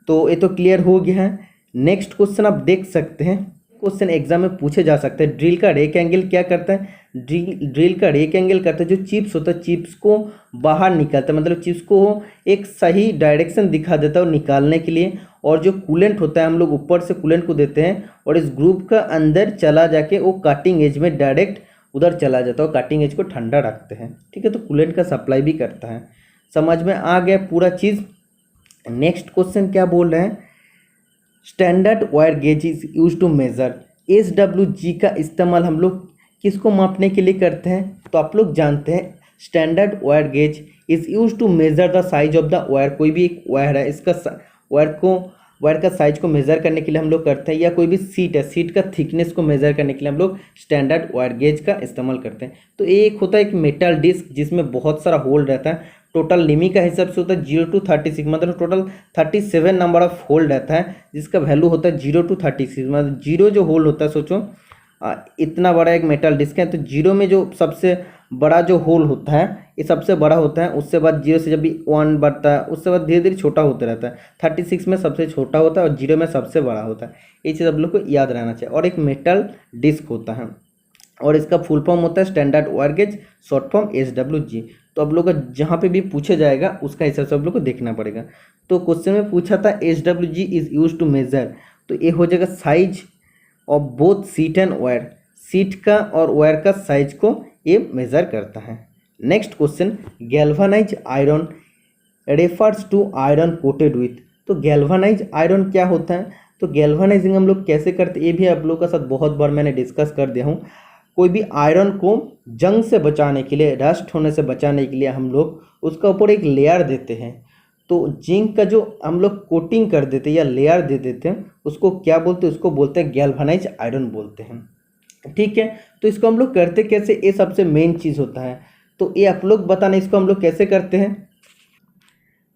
तो ये तो क्लियर हो गया है। नेक्स्ट क्वेश्चन आप देख सकते हैं, क्वेश्चन एग्जाम में पूछे जा सकते हैं। ड्रिल का रेक एंगल क्या करता है, ड्रिल का रेक एंगल करता है जो चिप्स होता है, चिप्स को बाहर निकालता है, मतलब चिप्स को एक सही डायरेक्शन दिखा देता है और निकालने के लिए। और जो कूलेंट होता है हम लोग ऊपर से कूलेंट को देते हैं और इस ग्रुप का अंदर चला जाके वो कटिंग एज में डायरेक्ट उधर चला जाता है और कटिंग एज को ठंडा रखते हैं। ठीक है, तो कूलेंट का सप्लाई भी करता है। समझ में आ गया पूरा चीज़। नेक्स्ट क्वेश्चन क्या बोल रहे हैं, standard wire gauge is use to measure. SWG का इस्तेमाल हम लोग किसको मापने के लिए करते हैं, तो आप लोग जानते हैं standard wire gauge is use to measure the size of the wire. कोई भी एक वायर है, इसका वायर का साइज को मेज़र करने के लिए हम लोग करते हैं, या कोई भी सीट है, सीट का थिकनेस को मेज़र करने के लिए हम लोग स्टैंडर्ड वायर गेज का इस्तेमाल करते हैं। तो एक होता है एक मेटल डिस्क जिसमें बहुत सारा होल रहता है, टोटल लिमी का हिसाब से होता है 0 to 36, मतलब टोटल 37 नंबर ऑफ होल रहता है, जिसका वैल्यू होता है 0 to 36। मतलब 0 जो होल होता है, सोचो इतना बड़ा एक मेटल डिस्क है, तो 0 में जो सबसे बड़ा जो होल होता है ये सबसे बड़ा होता है, उससे बाद 0 से जब भी 1 बढ़ता है उससे बाद धीरे धीरे छोटा होता रहता है। 36 में सबसे छोटा होता है और 0 में सबसे बड़ा होता है। ये चीज़ आप लोग को याद रहना चाहिए। और एक मेटल डिस्क होता है और इसका फुल फॉर्म होता है standard wire gauge, short form SWG। तो आप लोग का जहाँ पे भी पूछा जाएगा उसका हिसाब से आप लोग को देखना पड़ेगा। तो क्वेश्चन में पूछा था SWG is use to measure, तो ये हो जाएगा size of both sheet and wire. Sheet का और वायर का साइज को ये मेजर करता है। Next question, galvanize iron refers to iron coated with. तो गैल्वानाइज आयरन क्या होता है, तो गैल्वानाइजिंग हम लोग कैसे करते हैं ये भी आप लोग का साथ बहुत बार मैंने डिस्कस कर दिया हूँ। कोई भी आयरन को जंग से बचाने के लिए, रस्ट होने से बचाने के लिए हम लोग उसका ऊपर एक लेयर देते हैं। तो जिंक का जो हम लोग कोटिंग कर देते हैं या लेयर दे देते हैं उसको क्या बोलते हैं, उसको बोलते हैं गैल्वानाइज आयरन बोलते हैं। ठीक है, तो इसको हम लोग करते कैसे, ये सबसे मेन चीज़ होता है। तो ये आप लोग बताना इसको हम लोग कैसे करते हैं।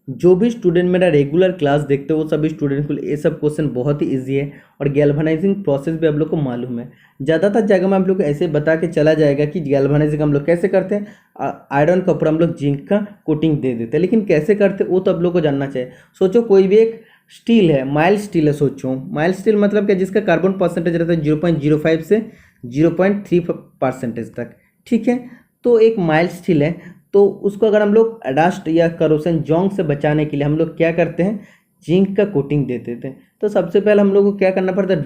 जो भी स्टूडेंट मेरा रेगुलर क्लास देखते हो वो सभी स्टूडेंट को ये सब क्वेश्चन बहुत ही इजी है और गैल्वानाइजिंग प्रोसेस भी आप लोग को मालूम है। ज़्यादातर जगह में आप लोग को ऐसे बता के चला जाएगा कि गैल्वानाइजिंग हम लोग कैसे करते हैं, आयरन के ऊपर हम लोग जिंक का कोटिंग दे देते हैं, लेकिन कैसे करते वो तो आप लोग को जानना चाहिए। सोचो कोई भी एक स्टील है, माइल्ड स्टील है, सोचो माइल्ड स्टील मतलब क्या, जिसका कार्बन परसेंटेज रहता है 0.05 से 0.3% तक। ठीक है, तो एक माइल्ड स्टील है, तो उसको अगर हम लोग रस्ट या करोसन जंग से बचाने के लिए हम लोग क्या करते हैं, जिंक का कोटिंग दे देते हैं। तो सबसे पहले हम लोग को क्या करना पड़ता है,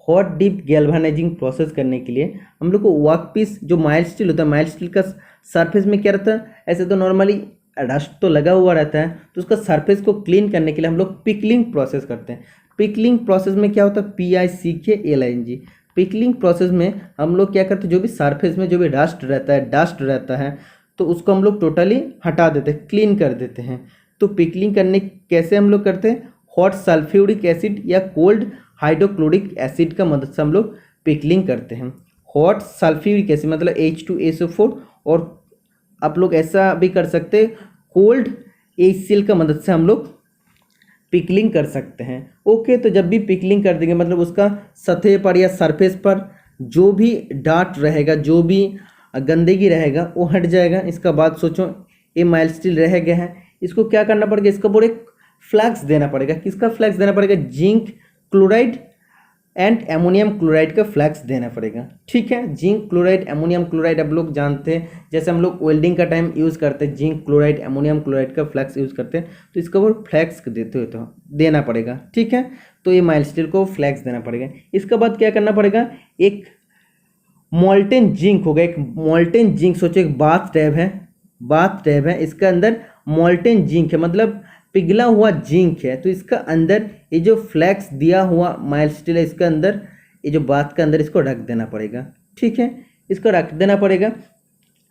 हॉट डीप गैल्वानाइजिंग प्रोसेस करने के लिए हम लोग को वर्क पीस, जो माइल्ड स्टील होता है, माइल्ड स्टील का सरफेस में क्या रहता है, ऐसे तो नॉर्मली रस्ट तो लगा हुआ रहता है, तो उसका सरफेस को क्लीन करने के लिए हम लोग पिकलिंग प्रोसेस करते हैं। पिकलिंग प्रोसेस में क्या होता है, PICKLING। पिकलिंग प्रोसेस में हम लोग क्या करते हैं, जो भी सरफेस में जो भी रस्ट रहता है, डस्ट रहता है, तो उसको हम लोग टोटली हटा देते हैं, क्लीन कर देते हैं। तो पिकलिंग करने कैसे हम लोग करते हैं, हॉट सल्फ्यूरिक एसिड या कोल्ड हाइड्रोक्लोरिक एसिड का मदद से हम लोग पिकलिंग करते हैं। हॉट सल्फ्यूरिक एसिड मतलब H2SO4, और आप लोग ऐसा भी कर सकते हैं कोल्ड HCl का मदद से हम लोग पिकलिंग कर सकते हैं। ओके, तो जब भी पिकलिंग कर देंगे मतलब उसका सतह पर या सरफेस पर जो भी डार्ट रहेगा, जो भी गंदगी रहेगा वो हट जाएगा। इसका बाद सोचो ये माइल्ड स्टील रह गया है, इसको क्या करना पड़ेगा, इसका पूरे फ्लैक्स देना पड़ेगा। किसका फ्लैक्स देना पड़ेगा, zinc chloride and ammonium chloride का फ्लैक्स देना पड़ेगा। ठीक है, जिंक क्लोराइड एमोनियम क्लोराइड आप लोग जानते हैं, जैसे हम लोग वेल्डिंग का टाइम यूज़ करते हैं, जिंक क्लोराइड एमोनियम क्लोराइड का फ्लैक्स यूज़ करते हैं, तो इसका वो फ्लैक्स देते हुए तो देना पड़ेगा। ठीक है, तो ये माइल्ड स्टील को फ्लैक्स देना पड़ेगा। इसके बाद क्या करना पड़ेगा, एक मोल्टेन जिंक होगा, एक मोल्टेन जिंक, सोचो एक बाथ टैब है, इसके अंदर मोल्टेन जिंक है, मतलब पिघला हुआ जिंक है। तो इसका अंदर ये जो फ्लैक्स दिया हुआ माइल्ड स्टील है, इसके अंदर ये जो बात के अंदर इसको रख देना पड़ेगा। ठीक है, इसको रख देना पड़ेगा।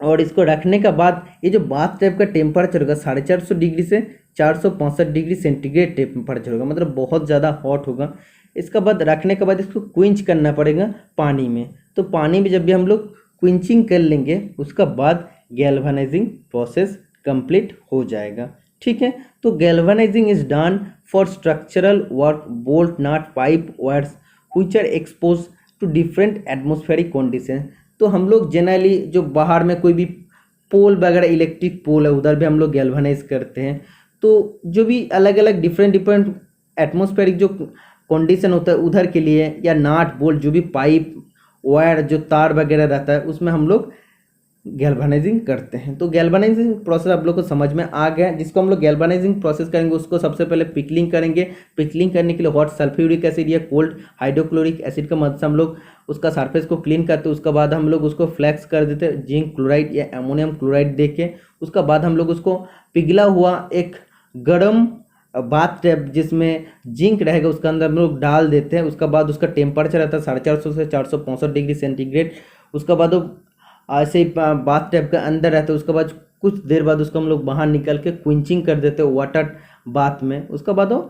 और इसको रखने के बाद ये जो बाथ टैब का टेम्परेचर होगा 450 डिग्री से 465 डिग्री सेंटीग्रेड टेम्परेचर होगा, मतलब बहुत ज़्यादा हॉट होगा। इसके बाद रखने के बाद इसको क्विंच करना पड़ेगा पानी में। तो पानी में जब भी हम लोग क्विंचिंग कर लेंगे उसका बाद गैल्वेनाइजिंग प्रोसेस कंप्लीट हो जाएगा। ठीक है, तो galvanising is done for structural work, bolt, nut, pipe, wires which are expose to different atmospheric condition. तो हम लोग जनरली जो बाहर में कोई भी पोल वगैरह, इलेक्ट्रिक पोल है, उधर भी हम लोग गैल्वेनाइज करते हैं। तो जो भी अलग अलग डिफरेंट एटमॉस्फेरिक जो कंडीशन होता है उधर के लिए, या नाट बोल्ट जो भी पाइप वायर जो तार वगैरह रहता है उसमें हम लोग गैल्वेनाइजिंग करते हैं। तो गैल्वेनाइजिंग प्रोसेस आप लोग को समझ में आ गया। जिसको हम लोग गैल्वेनाइजिंग प्रोसेस करेंगे उसको सबसे पहले पिकलिंग करेंगे। पिकलिंग करने के लिए हॉट सल्फ्यूरिक एसिड या कोल्ड हाइड्रोक्लोरिक एसिड का मदद से हम लोग उसका सरफेस को क्लीन करते हैं। उसके बाद हम लोग उसको फ्लैक्स कर देते हैं जिंक क्लोराइड या अमोनियम क्लोराइड दे के। उसका बाद हम लोग उसको पिघला हुआ एक गर्म बाथ टैब जिसमें जिंक रहेगा उसके अंदर हम लोग डाल देते हैं। उसका बाद उसका टेम्परेचर रहता है 450 से 465 डिग्री सेंटीग्रेड। उसका बाद वो ऐसे ही बाथ टैब के अंदर रहता है। उसके बाद कुछ देर बाद उसको हम लोग बाहर निकल के क्विंचिंग कर देते हैं वाटर बाथ में। उसके बाद वो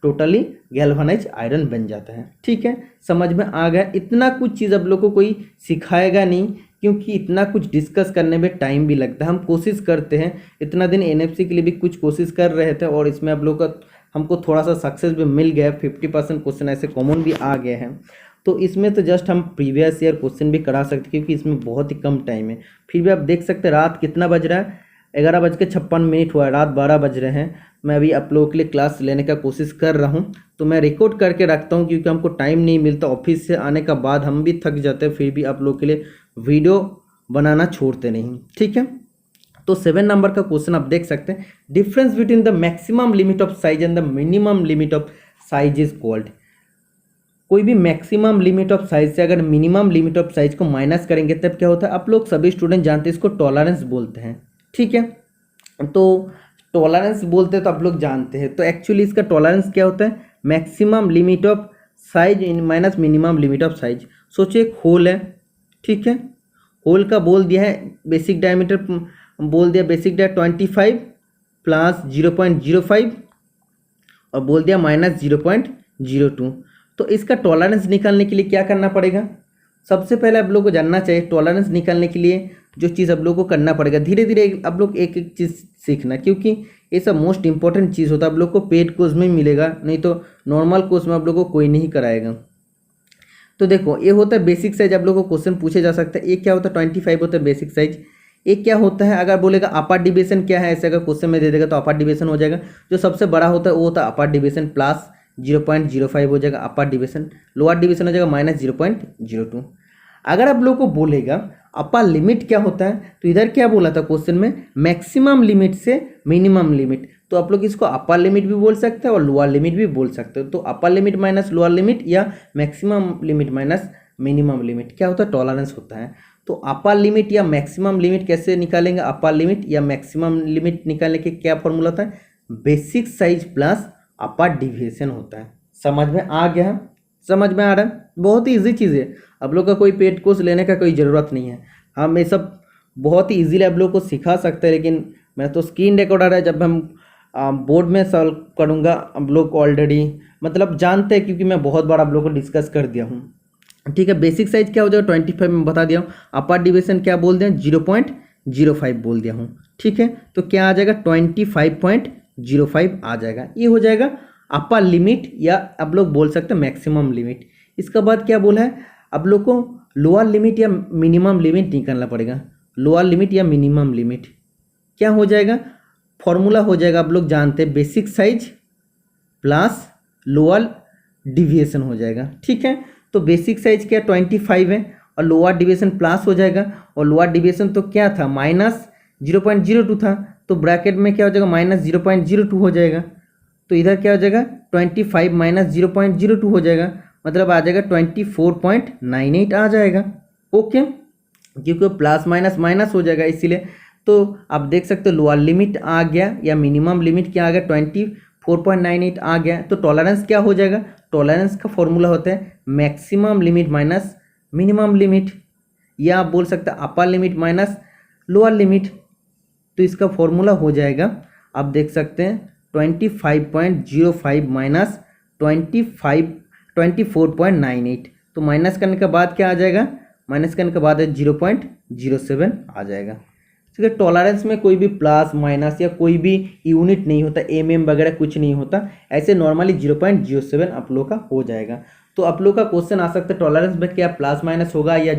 टोटली गैल्वेनाइज आयरन बन जाता है। ठीक है, समझ में आ गया। इतना कुछ चीज़ आप लोग को कोई सिखाएगा नहीं, क्योंकि इतना कुछ डिस्कस करने में टाइम भी लगता है। हम कोशिश करते हैं, इतना दिन एनएफसी के लिए भी कुछ कोशिश कर रहे थे और इसमें आप लोग का हमको थोड़ा सा सक्सेस भी मिल गया। 50% क्वेश्चन ऐसे कॉमन भी आ गए हैं। तो इसमें तो जस्ट हम प्रीवियस ईयर क्वेश्चन भी करा सकते क्योंकि इसमें बहुत ही कम टाइम है। फिर भी आप देख सकते हैं रात कितना बज रहा है, 11:56 हुआ है, रात 12 बज रहे हैं। मैं अभी आप लोगों के लिए क्लास लेने का कोशिश कर रहा हूँ। तो मैं रिकॉर्ड करके रखता हूँ क्योंकि हमको टाइम नहीं मिलता। ऑफिस से आने का बाद हम भी थक जाते हैं, फिर भी आप लोगों के लिए वीडियो बनाना छोड़ते नहीं। ठीक है, तो 7 नंबर का क्वेश्चन आप देख सकते हैं। Difference between the maximum limit of size and the minimum limit of size is called. कोई भी मैक्सिमम लिमिट ऑफ साइज से अगर मिनिमम लिमिट ऑफ साइज को माइनस करेंगे तब क्या होता है, आप लोग सभी स्टूडेंट जानते हैं, इसको टॉलरेंस बोलते हैं। ठीक है, तो टॉलरेंस बोलते हैं तो आप लोग जानते हैं। तो एक्चुअली इसका टॉलरेंस क्या होता है, maximum limit of size in minus minimum limit of size. सोचिए एक होल है, ठीक है, होल का बोल दिया है बेसिक डायमीटर, बोल दिया बेसिक डाय 25 प्लस 0.05 और बोल दिया माइनस 0.02। तो इसका टॉलरेंस निकालने के लिए क्या करना पड़ेगा, सबसे पहले आप लोग को जानना चाहिए टॉलरेंस निकालने के लिए जो चीज़ आप लोग को करना पड़ेगा। धीरे धीरे आप लोग एक एक चीज़ सीखना, क्योंकि ये सब मोस्ट इंपॉर्टेंट चीज़ होता है। आप लोग को पेड कोर्स में मिलेगा, नहीं तो नॉर्मल कोर्स में आप लोग को कोई नहीं कराएगा। तो देखो ये होता है बेसिक साइज। आप लोग को क्वेश्चन पूछे जा सकता है, ये क्या होता है 25 होता है बेसिक साइज। एक क्या होता है, अगर बोलेगा अपर डिवीजन क्या है, ऐसे अगर क्वेश्चन में दे देगा तो अपर डिवीजन हो जाएगा। जो सबसे बड़ा होता है वो होता है अपर डिवीजन प्लस 0.05 हो जाएगा अपर डिवीजन। लोअर डिवीजन हो जाएगा माइनस 0.02। अगर आप लोग को बोलेगा अपर लिमिट क्या होता है, तो इधर क्या बोला था क्वेश्चन में, मैक्सिमम लिमिट से मिनिमम लिमिट। तो आप लोग इसको अपर लिमिट भी बोल सकते हैं और लोअर लिमिट भी बोल सकते हो। तो upper limit minus lower limit या maximum limit minus minimum limit क्या होता है, टॉलरेंस होता है। तो अपर लिमिट या मैक्सिमम लिमिट कैसे निकालेंगे, अपर लिमिट या मैक्सिमम लिमिट निकालने के क्या फॉर्मूला होता है, basic size plus upper deviation होता है। समझ में आ गया है, समझ में आ रहा है, बहुत ही ईजी चीज़ है। आप लोग का कोई पेड कोर्स लेने का कोई ज़रूरत नहीं है, हम ये सब बहुत ही ईजीली आप लोग को सिखा सकते हैं। लेकिन मैं तो स्क्रीन रिकॉर्डर है, जब हम बोर्ड में सॉल्व करूँगा आप लोग को ऑलरेडी मतलब जानते हैं, क्योंकि मैं बहुत बार आप लोग को डिस्कस कर दिया हूँ। ठीक है, बेसिक साइज क्या हो जाएगा 25 में बता दिया हूँ। अपर डिविएशन क्या बोल दिया 0.05 बोल दिया हूँ। ठीक है, तो क्या आ जाएगा 25.05 आ जाएगा। ये हो जाएगा अपर लिमिट या आप लोग बोल सकते हैं मैक्सिमम लिमिट। इसके बाद क्या बोला है, आप लोग को लोअर लिमिट या मिनिमम लिमिट निकालना पड़ेगा। लोअर लिमिट या मिनिमम लिमिट क्या हो जाएगा, फॉर्मूला हो जाएगा आप लोग जानते हैं basic size plus lower deviation हो जाएगा। ठीक है, तो बेसिक साइज क्या 25 है और लोअर डिविएशन प्लस हो जाएगा। और लोअर डिविएशन तो क्या था माइनस 0.02 था, तो ब्रैकेट में क्या हो जाएगा माइनस 0.02 हो जाएगा। तो इधर क्या हो जाएगा 25 माइनस 0.02 हो जाएगा, मतलब आ जाएगा 24.98 आ जाएगा। ओके, क्योंकि प्लस माइनस माइनस हो जाएगा इसीलिए। तो आप देख सकते हो लोअर लिमिट आ गया या मिनिमम लिमिट क्या आ गया 4.98 आ गया। तो टॉलरेंस क्या हो जाएगा, टॉलरेंस का फॉर्मूला होता है maximum limit minus minimum limit, या आप बोल सकते हैं अपर लिमिट माइनस लोअर लिमिट। तो इसका फॉर्मूला हो जाएगा, आप देख सकते हैं 25.05 माइनस 24.98। तो माइनस करने के बाद क्या आ जाएगा, माइनस करने के बाद 0.07 आ जाएगा। ठीक है, टॉलरेंस में कोई भी प्लस माइनस या कोई भी यूनिट नहीं होता, वगैरह कुछ नहीं होता, ऐसे नॉर्मली 0.07 आप लोग का हो जाएगा। तो आप लोग का क्वेश्चन आ सकता है टॉलरेंस में क्या प्लस माइनस होगा या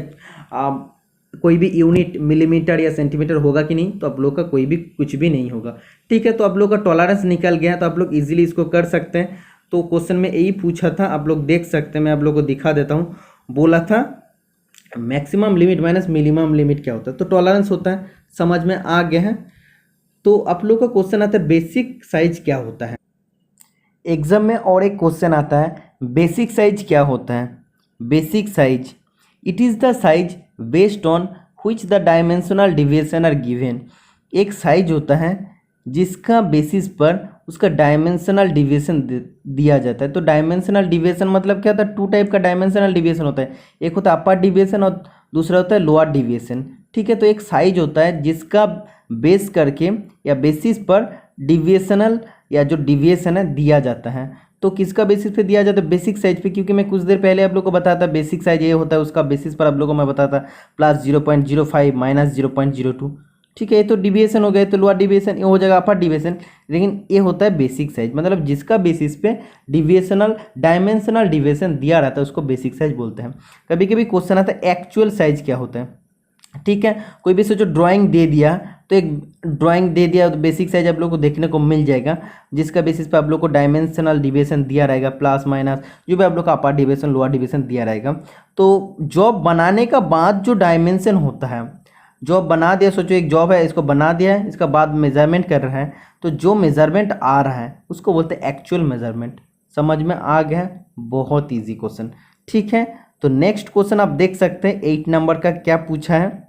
कोई भी यूनिट मिलीमीटर या सेंटीमीटर होगा कि नहीं, तो आप लोग का कोई भी कुछ भी नहीं होगा। ठीक है, तो आप लोग का टॉलरेंस निकल गया, तो आप लोग इजीली इसको कर सकते हैं। तो क्वेश्चन में यही पूछा था, आप लोग देख सकते हैं, मैं आप लोग को दिखा देता हूँ। बोला था maximum limit minus minimum limit क्या होता है, तो टॉलरेंस होता है, समझ में आ गया है। तो आप लोग का क्वेश्चन आता है बेसिक साइज क्या होता है। एग्जाम में और एक क्वेश्चन आता है बेसिक साइज क्या होता है। Basic size, it is the size based on which the dimensional deviation are given. एक साइज होता है जिसका बेसिस पर उसका डायमेंशनल डिविएशन दिया जाता है। तो डायमेंशनल डिविएशन मतलब क्या होता है, टू टाइप का डायमेंशनल डिविएशन होता है, एक होता है अपर डिविएशन और दूसरा होता है लोअर डिविएशन। ठीक है, तो एक साइज होता है जिसका बेस करके या बेसिस पर डिविएशनल या जो डिविएशन है दिया जाता है। तो किसका बेसिस पे दिया जाता है, बेसिक साइज पे, क्योंकि मैं कुछ देर पहले आप लोग को बताया था बेसिक साइज ये होता है, उसका बेसिस पर आप लोग को मैं बताता प्लस 0.05 माइनस 0.02। ठीक है, ये तो डिविएशन हो गया, तो लोअर डिविएशन ये हो जाएगा अपर डिविएशन, लेकिन ये होता है बेसिक साइज, मतलब जिसका बेसिस पे डिविएशनल डायमेंशनल डिविएशन दिया रहता है उसको बेसिक साइज बोलते हैं। कभी कभी क्वेश्चन आता है एक्चुअल साइज क्या होता है। ठीक है, कोई भी सोचो ड्राइंग दे दिया, तो एक ड्राइंग दे दिया तो बेसिक साइज आप लोग को देखने को मिल जाएगा, जिसका बेसिस पे आप लोग को डायमेंशनल डिविएशन दिया रहेगा, प्लस माइनस जो भी आप लोग का अपर डिविएशन लोअर डिविएशन दिया रहेगा। तो जॉब बनाने का बाद जो डायमेंशन होता है, जॉब बना दिया, सोचो एक जॉब है, इसको बना दिया है, इसका बाद मेजरमेंट कर रहा है, तो जो मेजरमेंट आ रहा है उसको बोलते हैं एक्चुअल मेजरमेंट। समझ में आ गया है, बहुत ईजी क्वेश्चन। ठीक है, तो नेक्स्ट क्वेश्चन आप देख सकते हैं 8 नंबर का क्या पूछा है,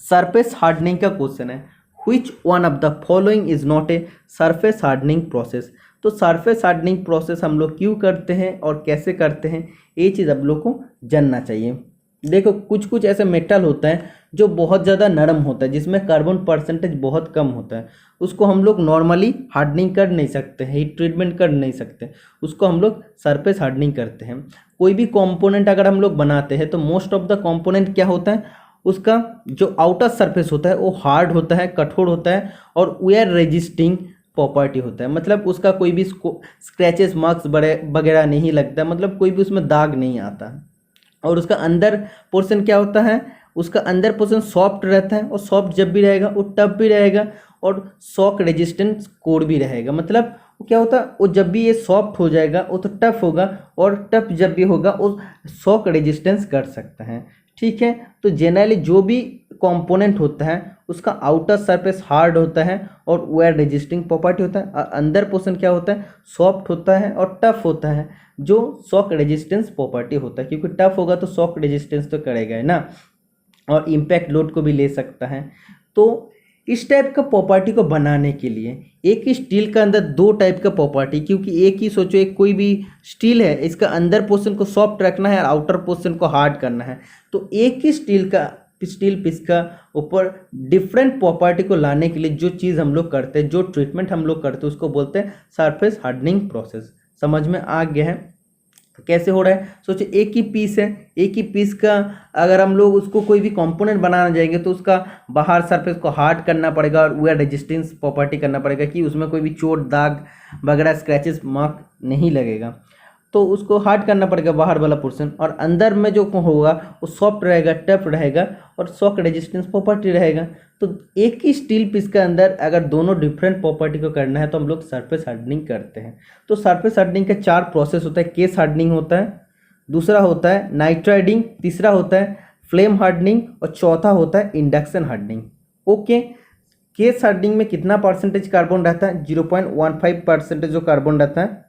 सरफेस हार्डनिंग का क्वेश्चन है। Which one of the following is not a surface hardening process. तो सरफेस हार्डनिंग प्रोसेस हम लोग क्यों करते हैं और कैसे करते हैं, ये चीज़ आप लोग को जानना चाहिए। देखो कुछ कुछ ऐसे मेटल होता है जो बहुत ज़्यादा नरम होता है, जिसमें कार्बन परसेंटेज बहुत कम होता है, उसको हम लोग नॉर्मली हार्डनिंग कर नहीं सकते, हीट ट्रीटमेंट कर नहीं सकते, उसको हम लोग सरफेस हार्डनिंग करते हैं। कोई भी कंपोनेंट अगर हम लोग बनाते हैं तो मोस्ट ऑफ द कंपोनेंट क्या होता है, उसका जो आउटर सरफेस होता है वो हार्ड होता है, कठोर होता है और वेयर रेजिस्टिंग प्रॉपर्टी होता है, मतलब उसका कोई भी स्क्रैचेस मार्क्स वगैरह नहीं लगता, मतलब कोई भी उसमें दाग नहीं आता। और उसका अंदर पोर्शन क्या होता है, उसका अंदर पोर्शन सॉफ्ट रहता है, और सॉफ्ट जब भी रहेगा वो टफ भी रहेगा और शॉक रेजिस्टेंस कोड भी रहेगा। मतलब वो क्या होता है, वो जब भी ये सॉफ्ट हो जाएगा वो तो टफ होगा, और टफ जब भी होगा वो शॉक रेजिस्टेंस कर सकता है। ठीक है, तो जनरली जो भी कंपोनेंट होता है उसका आउटर सरफेस हार्ड होता है और वेयर रेजिस्टिंग प्रॉपर्टी होता है, और अंदर पोर्शन क्या होता है, सॉफ्ट होता है और टफ होता है, जो शॉक रेजिस्टेंस प्रॉपर्टी होता है, क्योंकि टफ होगा तो शॉक रेजिस्टेंस तो करेगा है ना, और इम्पैक्ट लोड को भी ले सकता है। तो इस टाइप का प्रॉपर्टी को बनाने के लिए एक ही स्टील का अंदर दो टाइप का प्रॉपर्टी, क्योंकि एक ही सोचो एक कोई भी स्टील है, इसका अंदर पोर्शन को सॉफ्ट रखना है और आउटर पोर्शन को हार्ड करना है, तो एक ही स्टील पीस का ऊपर डिफरेंट प्रॉपर्टी को लाने के लिए जो चीज़ हम लोग करते हैं, जो ट्रीटमेंट हम लोग करते हैं, उसको बोलते हैं सरफेस हार्डनिंग प्रोसेस। समझ में आ गया है कैसे हो रहा है। सोचिए एक ही पीस है, एक ही पीस का अगर हम लोग उसको कोई भी कंपोनेंट बनाना जाएंगे तो उसका बाहर सरफेस को हार्ड करना पड़ेगा और वेयर रेजिस्टेंस प्रॉपर्टी करना पड़ेगा कि उसमें कोई भी चोट दाग वगैरह स्क्रैचेस मार्क नहीं लगेगा, तो उसको हार्ड करना पड़ेगा बाहर वाला पोर्शन, और अंदर में जो होगा वो सॉफ्ट रहेगा, टफ रहेगा और शॉक रेजिस्टेंस प्रॉपर्टी रहेगा। तो एक ही स्टील पीस के अंदर अगर दोनों डिफरेंट प्रॉपर्टी को करना है तो हम लोग सरफेस हार्डनिंग करते हैं। तो सरफेस हार्डनिंग के 4 प्रोसेस होता है, केस हार्डनिंग होता है, दूसरा होता है नाइट्राइडिंग, तीसरा होता है फ्लेम हार्डनिंग और चौथा होता है induction hardening. Okay, case hardening में कितना परसेंटेज कार्बन रहता है, 0.15% जो कार्बन रहता है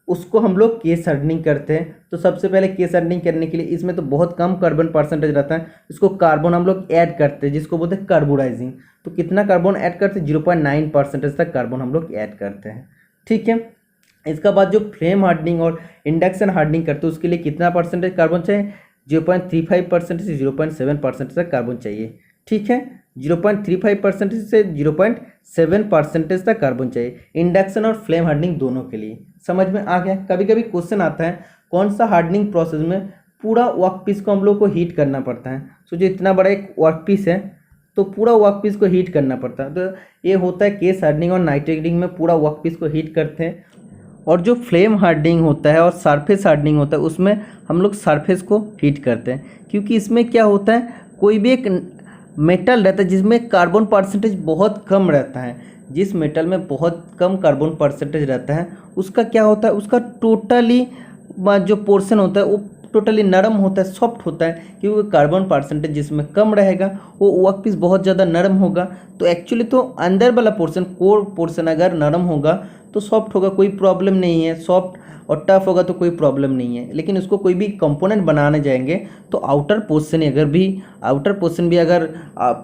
उसको हम लोग केस हार्डनिंग करते हैं। तो सबसे पहले केस हार्डनिंग करने के लिए इसमें तो बहुत कम कार्बन परसेंटेज रहता है, इसको कार्बन हम लोग ऐड करते हैं जिसको बोलते हैं कार्बोराइजिंग। तो कितना कार्बन ऐड करते हैं, 0.9% तक कार्बन हम लोग ऐड करते हैं। ठीक है। इसका बाद जो फ्लेम हार्डनिंग और इंडक्शन हार्डनिंग करते हैं उसके लिए कितना परसेंटेज कार्बन चाहिए, 0.35% से 0.7% तक कार्बन चाहिए, ठीक है। 0.35% से 0.7% तक कार्बन चाहिए इंडक्शन और फ्लेम हार्डनिंग दोनों के लिए। समझ में आ गया। कभी कभी क्वेश्चन आता है कौन सा हार्डनिंग प्रोसेस में पूरा वर्क पीस को हम लोग को हीट करना पड़ता है। जो इतना बड़ा एक वर्क पीस है तो पूरा वर्क पीस को हीट करना पड़ता है, तो ये होता है केस हार्डनिंग और नाइट्रेटिंग में पूरा वर्क पीस को हीट करते हैं। और जो फ्लेम हार्डनिंग होता है और सरफेस हार्डनिंग होता है उसमें हम लोग सरफेस को हीट करते हैं, क्योंकि इसमें क्या होता है कोई भी एक मेटल रहता है जिसमें कार्बन परसेंटेज बहुत कम रहता है, जिस मेटल में बहुत कम कार्बन परसेंटेज रहता है उसका क्या होता है, उसका टोटली जो पोर्शन होता है वो टोटली नरम होता है, सॉफ्ट होता है, क्योंकि कार्बन परसेंटेज जिसमें कम रहेगा वो वर्क पीस बहुत ज़्यादा नरम होगा। तो एक्चुअली तो अंदर वाला पोर्शन, कोर पोर्शन अगर नरम होगा तो सॉफ्ट होगा, कोई प्रॉब्लम नहीं है। सॉफ्ट और टफ होगा तो कोई प्रॉब्लम नहीं है, लेकिन उसको कोई भी कंपोनेंट बनाने जाएंगे तो आउटर पोर्शन भी अगर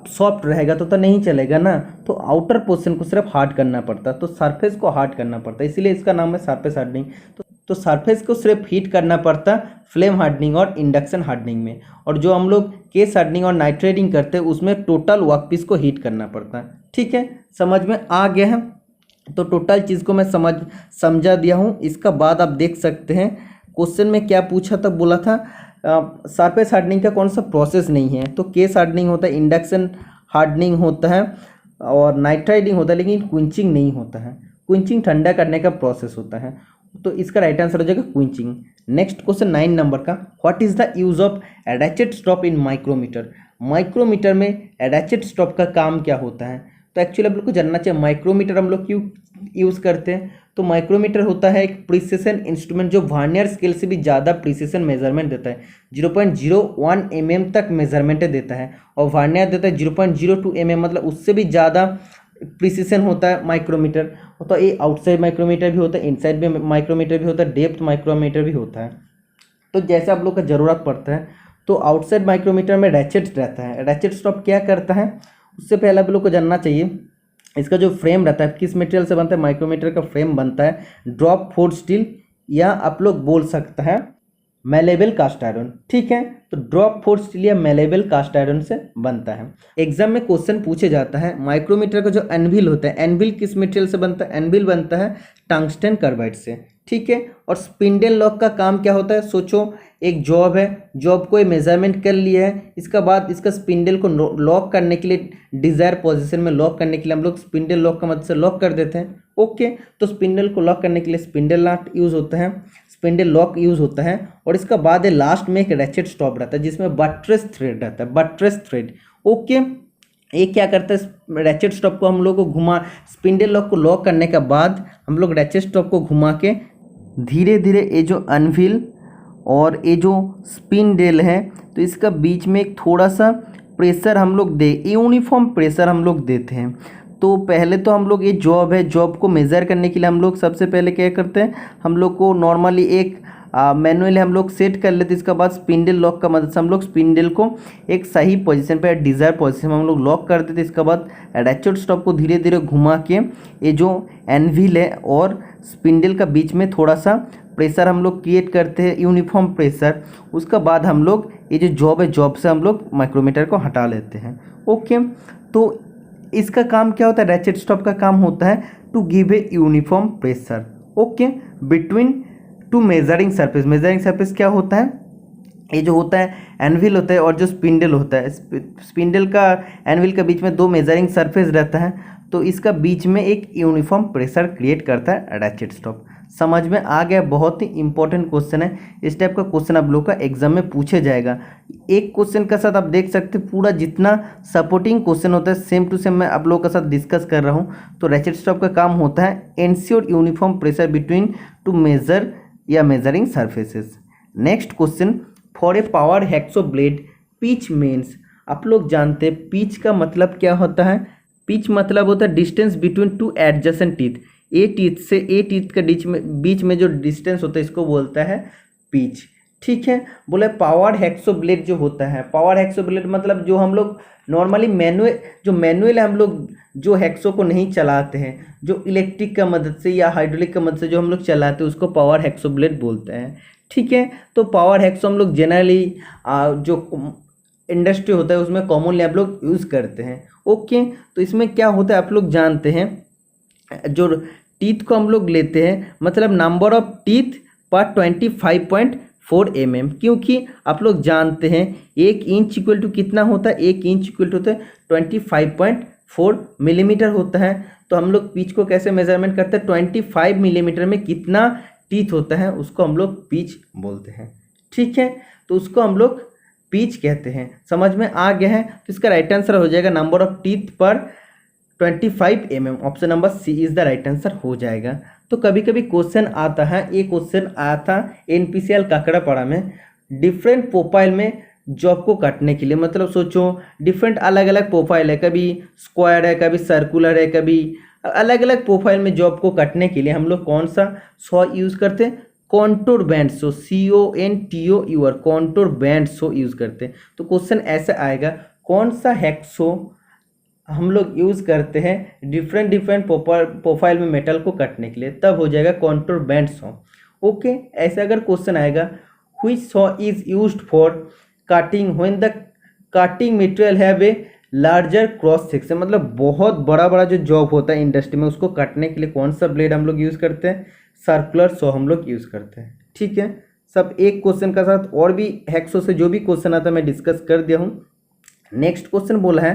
सॉफ्ट रहेगा तो नहीं चलेगा ना। तो आउटर पोर्शन को सिर्फ हार्ड करना पड़ता है, तो सरफेस को हार्ड करना पड़ता है, इसीलिए इसका नाम है सरफेस हार्डनिंग। तो सरफेस को सिर्फ हीट करना पड़ता फ्लेम हार्डनिंग और इंडक्शन हार्डनिंग में। और जो हम लोग केस हार्डनिंग और नाइट्रेटिंग करते हैं उसमें टोटल वर्कपीस को हीट करना पड़ता है। ठीक है, समझ में आ गया है। तो टोटल चीज़ को मैं समझा दिया हूँ। इसका बाद आप देख सकते हैं क्वेश्चन में क्या पूछा था, बोला था सरफेस हार्डनिंग का कौन सा प्रोसेस नहीं है। तो केस हार्डनिंग होता है, इंडक्शन हार्डनिंग होता है और नाइट्राइडिंग होता है, लेकिन क्विंचिंग नहीं होता है। क्विंचिंग ठंडा करने का प्रोसेस होता है, तो इसका राइट आंसर हो जाएगा क्विंचिंग। नेक्स्ट क्वेश्चन 9 नंबर का, what is the use of ratchet stop in micrometer. Micrometer में एडाचेड स्टॉप का काम क्या होता है। तो एक्चुअली आप लोग को जानना चाहिए माइक्रोमीटर हम लोग क्यों यूज़ करते हैं। तो माइक्रोमीटर होता है एक प्रिसिशन इंस्ट्रूमेंट जो वर्नियर स्केल से भी ज़्यादा प्रिसिशन मेजरमेंट देता है। 0.01 mm तक मेजरमेंट देता है और वर्नियर देता है 0.02 mm, मतलब उससे भी ज़्यादा प्रिसिशन होता है माइक्रोमीटर। तो ये आउटसाइड माइक्रोमीटर भी होता है, इनसाइड में माइक्रोमीटर भी होता है, डेप्थ माइक्रोमीटर भी होता है। तो जैसे आप लोग का ज़रूरत पड़ता है तो आउटसाइड माइक्रोमीटर में रैचेट रहता है। रैचेट स्टॉप क्या करता है, उससे पहले आप लोग को जानना चाहिए इसका जो फ्रेम रहता है किस मटेरियल से बनता है। माइक्रोमीटर का फ्रेम बनता है ड्रॉप फोर्ड स्टील या आप लोग बोल सकते हैं मैलेबल कास्ट आयरन। ठीक है, तो ड्रॉप फोर्ड स्टील या मैलेबल कास्ट आयरन से बनता है। एग्जाम में क्वेश्चन पूछे जाता है माइक्रोमीटर का जो एनविल होता है, एनविल किस मटेरियल से बनता है। एनविल बनता है टंगस्टन कार्बाइड से। ठीक है, और स्पिंडल लॉक का काम क्या होता है। सोचो एक जॉब है, जॉब को मेजरमेंट कर लिया है, इसका बाद इसका स्पिंडल को लॉक करने के लिए डिजायर पोजीशन में लॉक करने के लिए हम लोग स्पिंडल लॉक का मदद से लॉक कर देते हैं। ओके, तो स्पिंडल को लॉक करने के लिए स्पिंडल नट यूज होता है, स्पिंडल लॉक यूज होता है। और इसका बाद लास्ट में एक रैचेट स्टॉप रहता है जिसमें बट्रेस थ्रेड रहता है, बट्रेस थ्रेड। ओके, ये क्या करता है रैचेट स्टॉप को हम लोग को घुमा, स्पिंडल लॉक को लॉक करने के बाद हम लोग रैचेट स्टॉप को घुमा के धीरे धीरे ये जो अनव्हील और ये जो स्पिंडल है तो इसका बीच में एक थोड़ा सा प्रेशर हम लोग यूनिफॉर्म प्रेशर हम लोग देते हैं। तो पहले तो हम लोग ये जॉब है, जॉब को मेज़र करने के लिए हम लोग सबसे पहले क्या करते हैं, हम लोग को नॉर्मली एक मैनुअली हम लोग सेट कर लेते हैं। इसके बाद स्पिंडल लॉक का मदद से हम लोग स्पिंडल को एक सही पोजीशन पे डिज़ायर पोजीशन में हम लोग लॉक कर देते हैं। इसके बाद रैचेट स्टॉप को धीरे धीरे घुमा के ये जो एनव्हील है और स्पिंडल का बीच में थोड़ा सा प्रेशर हम लोग क्रिएट करते हैं, यूनिफॉर्म प्रेशर। उसका बाद हम लोग ये जो जॉब है, जॉब से हम लोग माइक्रोमीटर को हटा लेते हैं। ओके, तो इसका काम क्या होता है, रैचेट स्टॉप का काम होता है to give a uniform pressure okay between two measuring surface. Measuring surface क्या होता है, ये जो होता है एनविल होता है और जो स्पिंडल होता है, स्पिंडल का एनविल के बीच में दो मेजरिंग सरफेस रहता है, तो इसका बीच में एक यूनिफॉर्म प्रेशर क्रिएट करता है रैचेट स्टॉप। समझ में आ गया, बहुत ही इंपॉर्टेंट क्वेश्चन है। इस टाइप का क्वेश्चन आप लोग का एग्जाम में पूछे जाएगा। एक क्वेश्चन का साथ आप देख सकते हैं पूरा जितना सपोर्टिंग क्वेश्चन होता है सेम टू सेम मैं आप लोगों के साथ डिस्कस कर रहा हूँ। तो रैचेट स्टॉप का काम होता है ensure uniform pressure between two measure या measuring surfaces. Next question, for a power hacksaw blade pitch means. आप लोग जानते हैं पिच का मतलब क्या होता है। पिच मतलब होता है distance between two adjacent teeth. A teeth से ए टीथ के बीच में जो डिस्टेंस होता है इसको बोलता है पिच। ठीक है, बोले पावर हैक्सो ब्लेड जो होता है, पावर हैक्सो ब्लेड मतलब जो हम लोग नॉर्मली मैनुअल हम लोग जो हेक्सो को नहीं चलाते हैं, जो इलेक्ट्रिक का मदद से या हाइड्रोलिक का मदद से जो हम लोग चलाते हैं उसको पावर हेक्सो ब्लेड बोलते हैं। ठीक है, तो पावर हेक्सो हम लोग जनरली जो इंडस्ट्री होता है उसमें कॉमनली आप लोग यूज़ करते हैं। ओके, तो इसमें क्या होता है आप लोग जानते हैं, जो टीथ को हम लोग लेते हैं, मतलब नंबर ऑफ टीथ पर 25.4 mm, क्योंकि आप लोग जानते हैं 1 इंच इक्वल टू कितना होता है, 1 इंच इक्वल टू होता है 25.4 मिलीमीटर होता है। तो हम लोग पिच को कैसे मेजरमेंट करते हैं, 25 मिलीमीटर में कितना टीथ होता है उसको हम लोग पिच बोलते हैं। ठीक है, तो उसको हम लोग पिच कहते हैं। समझ में आ गया है? तो इसका राइट आंसर हो जाएगा नंबर ऑफ टीथ पर 25 mm, option number C is the right answer हो जाएगा। तो कभी कभी क्वेश्चन आता है, एक क्वेश्चन आया था NPCL काकड़ापाड़ा में, डिफरेंट प्रोफाइल में जॉब को काटने के लिए, मतलब सोचो डिफरेंट अलग अलग प्रोफाइल है, कभी स्क्वायर है, कभी सर्कुलर है, कभी अलग अलग प्रोफाइल में जॉब को काटने के लिए हम लोग कौन सा सॉ यूज़ करते हैं, कॉन्टूर बैंड सो, CONTOUR, contour band so use करते हैं। तो क्वेश्चन ऐसा आएगा, कौन सा हेक्सो हम लोग यूज़ करते हैं डिफरेंट प्रोफाइल में मेटल को काटने के लिए, तब हो जाएगा कॉन्टूर बैंड सॉ। ओके, ऐसा अगर क्वेश्चन आएगा, which saw is used for cutting when the cutting material have a larger cross section, मतलब बहुत बड़ा बड़ा जो जॉब होता है इंडस्ट्री में उसको काटने के लिए कौन सा ब्लेड हम लोग यूज़ करते हैं, सर्कुलर सॉ हम लोग यूज़ करते हैं। ठीक है, सब एक क्वेश्चन का साथ और भी हेक्सो से जो भी क्वेश्चन आता है मैं डिस्कस कर दिया हूँ। नेक्स्ट क्वेश्चन बोला है,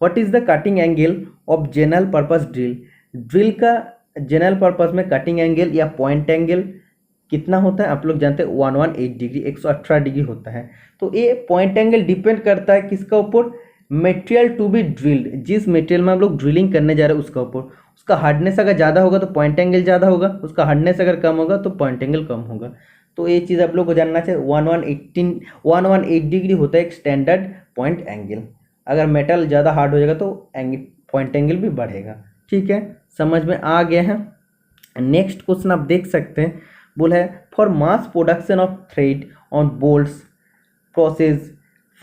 what is the cutting angle of general purpose drill, drill का जनरल पर्पस में कटिंग एंगल या पॉइंट एंगल कितना होता है, आप लोग जानते हैं 118 डिग्री, 118 डिग्री होता है। तो ये पॉइंट एंगल डिपेंड करता है किसका ऊपर, मटेरियल टू बी ड्रिल्ड, जिस मटेरियल में हम लोग ड्रिलिंग करने जा रहे हैं उसका ऊपर, उसका हार्डनेस अगर ज़्यादा होगा तो पॉइंट एंगल ज़्यादा होगा, उसका हार्डनेस अगर कम होगा तो पॉइंट एंगल कम होगा। तो ये चीज़ आप लोग को जानना चाहिए, 118 डिग्री होता है एक स्टैंडर्ड पॉइंट एंगल, अगर मेटल ज़्यादा हार्ड हो जाएगा तो पॉइंट एंगल भी बढ़ेगा। ठीक है, समझ में आ गया है? नेक्स्ट क्वेश्चन आप देख सकते हैं, बोला है for mass production of thread on bolts process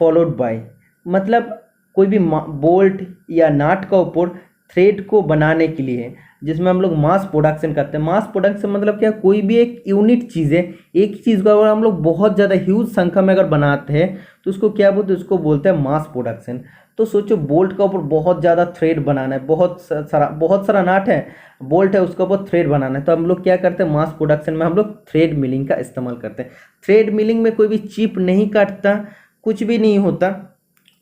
followed by, मतलब कोई भी बोल्ट या नाट का ऊपर थ्रेड को बनाने के लिए जिसमें हम लोग मास प्रोडक्शन करते हैं। मास प्रोडक्शन मतलब क्या, कोई भी एक यूनिट चीज़ है, एक चीज़ को अगर हम लोग बहुत ज़्यादा ह्यूज संख्या में अगर बनाते हैं तो उसको क्या बोलते हैं, उसको बोलते हैं मास प्रोडक्शन। तो सोचो बोल्ट का ऊपर बहुत ज़्यादा थ्रेड बनाना है, बहुत सारा नाट है, बोल्ट है, उसके ऊपर थ्रेड बनाना है, तो हम लोग क्या करते हैं, मास प्रोडक्शन में हम लोग थ्रेड मिलिंग का इस्तेमाल करते हैं। थ्रेड मिलिंग में कोई भी चिप नहीं काटता, कुछ भी नहीं होता,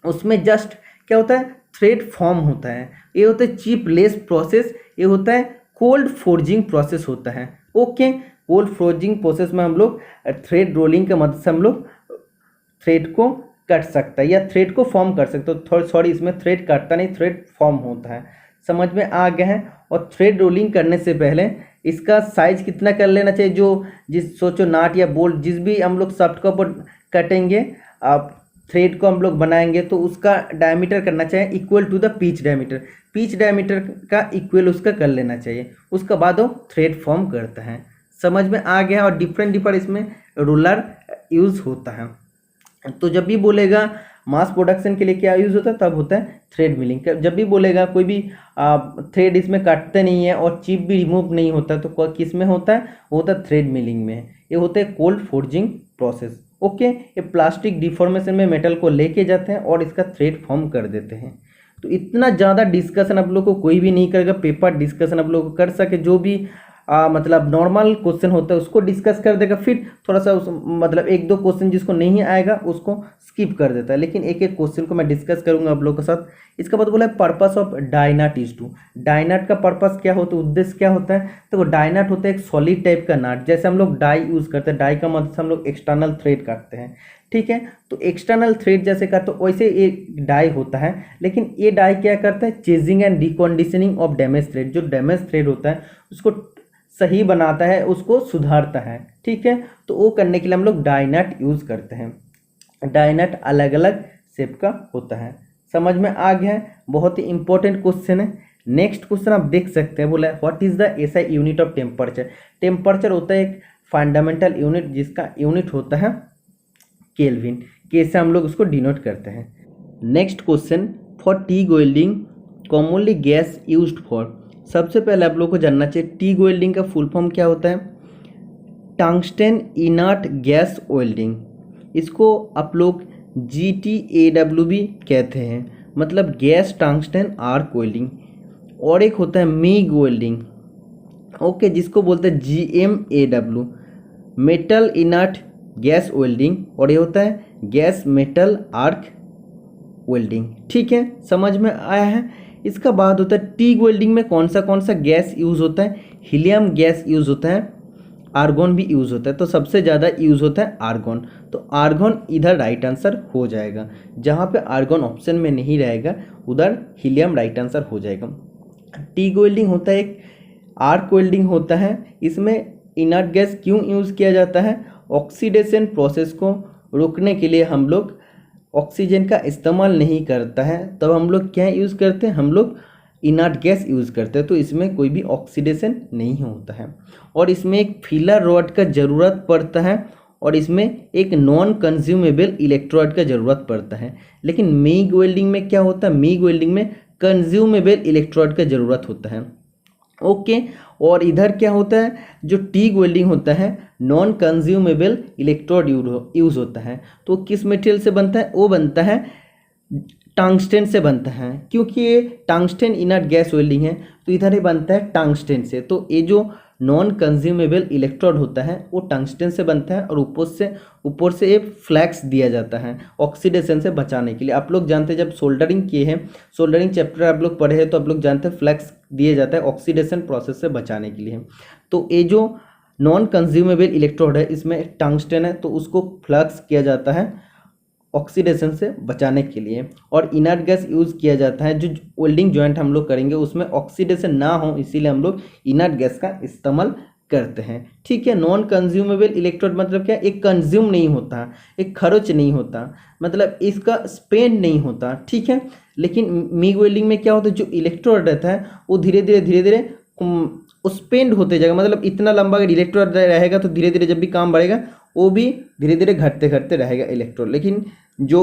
उसमें जस्ट क्या होता है, थ्रेड फॉर्म होता है। ये होता है चिप लेस प्रोसेस, ये होता है कोल्ड फोर्जिंग प्रोसेस होता है। ओके, कोल्ड फोर्जिंग प्रोसेस में हम लोग थ्रेड रोलिंग की मदद से हम लोग थ्रेड को कट सकता है या थ्रेड को फॉर्म कर सकते हो। थोड़ा सॉरी, इसमें थ्रेड कटता नहीं, थ्रेड फॉर्म होता है। समझ में आ गया है? और थ्रेड रोलिंग करने से पहले इसका साइज कितना कर लेना चाहिए, जो जिस सोचो नाट या बोल्ट जिस भी हम लोग सॉफ्ट के ऊपर कटेंगे, आप थ्रेड को हम लोग बनाएंगे तो उसका डायमीटर करना चाहिए equal to the pitch diameter, pitch diameter का इक्वल उसका कर लेना चाहिए, उसके बाद वो थ्रेड फॉर्म करता है। समझ में आ गया? और डिफरेंट इसमें रोलर यूज़ होता है। तो जब भी बोलेगा मास प्रोडक्शन के लिए क्या यूज़ होता है, तब होता है थ्रेड मिलिंग। जब भी बोलेगा कोई भी थ्रेड इसमें काटते नहीं है और चिप भी रिमूव नहीं होता, तो किस में होता है, वो होता है थ्रेड मिलिंग में। ये होता है कोल्ड फोर्जिंग प्रोसेस। ओके, ये प्लास्टिक डिफॉर्मेशन में मेटल को लेके जाते हैं और इसका थ्रेड फॉर्म कर देते हैं। तो इतना ज़्यादा डिस्कशन आप लोग को कोई भी नहीं करेगा, पेपर डिस्कशन आप लोग को कर सके, जो भी मतलब नॉर्मल क्वेश्चन होता है उसको डिस्कस कर देगा, फिर थोड़ा सा मतलब एक दो क्वेश्चन जिसको नहीं आएगा उसको स्किप कर देता है, लेकिन एक एक क्वेश्चन को मैं डिस्कस करूंगा आप लोगों के साथ। इसका बाद बोला है पर्पस ऑफ डाइनाट इज टू, डाइनाट का पर्पस क्या होता है, उद्देश्य क्या होता है, तो वो डाइनाट होता है एक सॉलिड टाइप का नाट। जैसे हम लोग डाई यूज़ करते हैं, डाई का मदद से हम लोग एक्सटर्नल थ्रेड काटते हैं, ठीक है, तो एक्सटर्नल थ्रेड जैसे करते हो वैसे एक डाई होता है, लेकिन ये डाई क्या करता है, chasing and reconditioning of damage thread, जो डैमेज थ्रेड होता है उसको सही बनाता है, उसको सुधारता है, ठीक है। तो वो करने के लिए हम लोग डाइनाट यूज़ करते हैं। डाइनाट अलग अलग शेप का होता है। समझ में आ गया है? बहुत ही इंपॉर्टेंट क्वेश्चन है। नेक्स्ट क्वेश्चन आप देख सकते हैं, बोला है what is the SI unit of temperature. Temperature होता है एक फंडामेंटल यूनिट जिसका यूनिट होता है केल्विन, के से हम लोग उसको डिनोट करते हैं। Next question, for TIG welding commonly gas used for. सबसे पहले आप लोग को जानना चाहिए टीग वेल्डिंग का फुल फॉर्म क्या होता है। टंगस्टन इनर्ट गैस वेल्डिंग, इसको आप लोग GTAW भी कहते हैं, मतलब गैस टंगस्टन आर्क वेल्डिंग। और एक होता है मिग वेल्डिंग, ओके, जिसको बोलते हैं GMAW, metal inert gas welding. और ये होता है गैस मेटल आर्क वेल्डिंग। ठीक है, समझ में आया है। इसका बाद होता है टीग वेल्डिंग में कौन सा गैस यूज़ होता है। हीलियम गैस यूज़ होता है, आर्गन भी यूज़ होता है, तो सबसे ज़्यादा यूज़ होता है आर्गन। तो आर्गन इधर राइट आंसर हो जाएगा। जहाँ पे आर्गन ऑप्शन में नहीं रहेगा उधर हीलियम राइट आंसर हो जाएगा। टीग वेल्डिंग होता है एक आर्क वेल्डिंग होता है। इसमें इनर्ट गैस क्यों यूज़ किया जाता है। ऑक्सीडेशन प्रोसेस को रोकने के लिए हम लोग ऑक्सीजन का इस्तेमाल नहीं करता है, तब हम लोग क्या यूज़ करते हैं, हम लोग इनर्ट गैस यूज़ करते हैं। तो इसमें कोई भी ऑक्सीडेशन नहीं होता है। और इसमें एक फिलर रॉड का ज़रूरत पड़ता है और इसमें एक नॉन कंज्यूमेबल इलेक्ट्रोड का ज़रूरत पड़ता है। लेकिन मिग वेल्डिंग में क्या होता है, मिग वेल्डिंग में कंज्यूमेबल इलेक्ट्रोड का ज़रूरत होता है, ओके। और इधर क्या होता है, जो टीग वेल्डिंग होता है नॉन कंज्यूमेबल इलेक्ट्रोड यूज़ होता है। तो किस मटेरियल से बनता है, वो बनता है टंगस्टन से बनता है, क्योंकि ये टंगस्टन इनर्ट गैस वेल्डिंग है तो इधर ही बनता है टंगस्टन से। तो ये जो नॉन कंज्यूमेबल इलेक्ट्रोड होता है वो टंगस्टन से बनता है और ऊपर से एक फ्लैक्स दिया जाता है ऑक्सीडेशन से बचाने के लिए। आप लोग जानते हैं जब सोल्डरिंग किए हैं, सोल्डरिंग चैप्टर आप लोग पढ़े हैं, तो आप लोग जानते हैं फ्लैक्स दिया जाता है ऑक्सीडेशन प्रोसेस से बचाने के लिए। तो ये जो नॉन कंज्यूमेबल इलेक्ट्रोड है इसमें टंगस्टन है, तो उसको फ्लक्स किया जाता है ऑक्सीडेशन से बचाने के लिए। और इनर्ट गैस यूज़ किया जाता है, जो वेल्डिंग जॉइंट हम लोग करेंगे उसमें ऑक्सीडेशन ना हो, इसीलिए हम लोग इनर्ट गैस का इस्तेमाल करते हैं। ठीक है, नॉन कंज्यूमेबल इलेक्ट्रोड मतलब क्या, एक कंज्यूम नहीं होता, एक खर्च नहीं होता, मतलब इसका स्पेंड नहीं होता। ठीक है, लेकिन मिग वेल्डिंग में क्या होता है, जो इलेक्ट्रोड रहता है वो धीरे धीरे स्पेंड होते जाएगा। मतलब इतना लंबा अगर इलेक्ट्रोड रहेगा तो धीरे धीरे जब भी काम बढ़ेगा वो भी धीरे धीरे घटते रहेगा इलेक्ट्रोड। लेकिन जो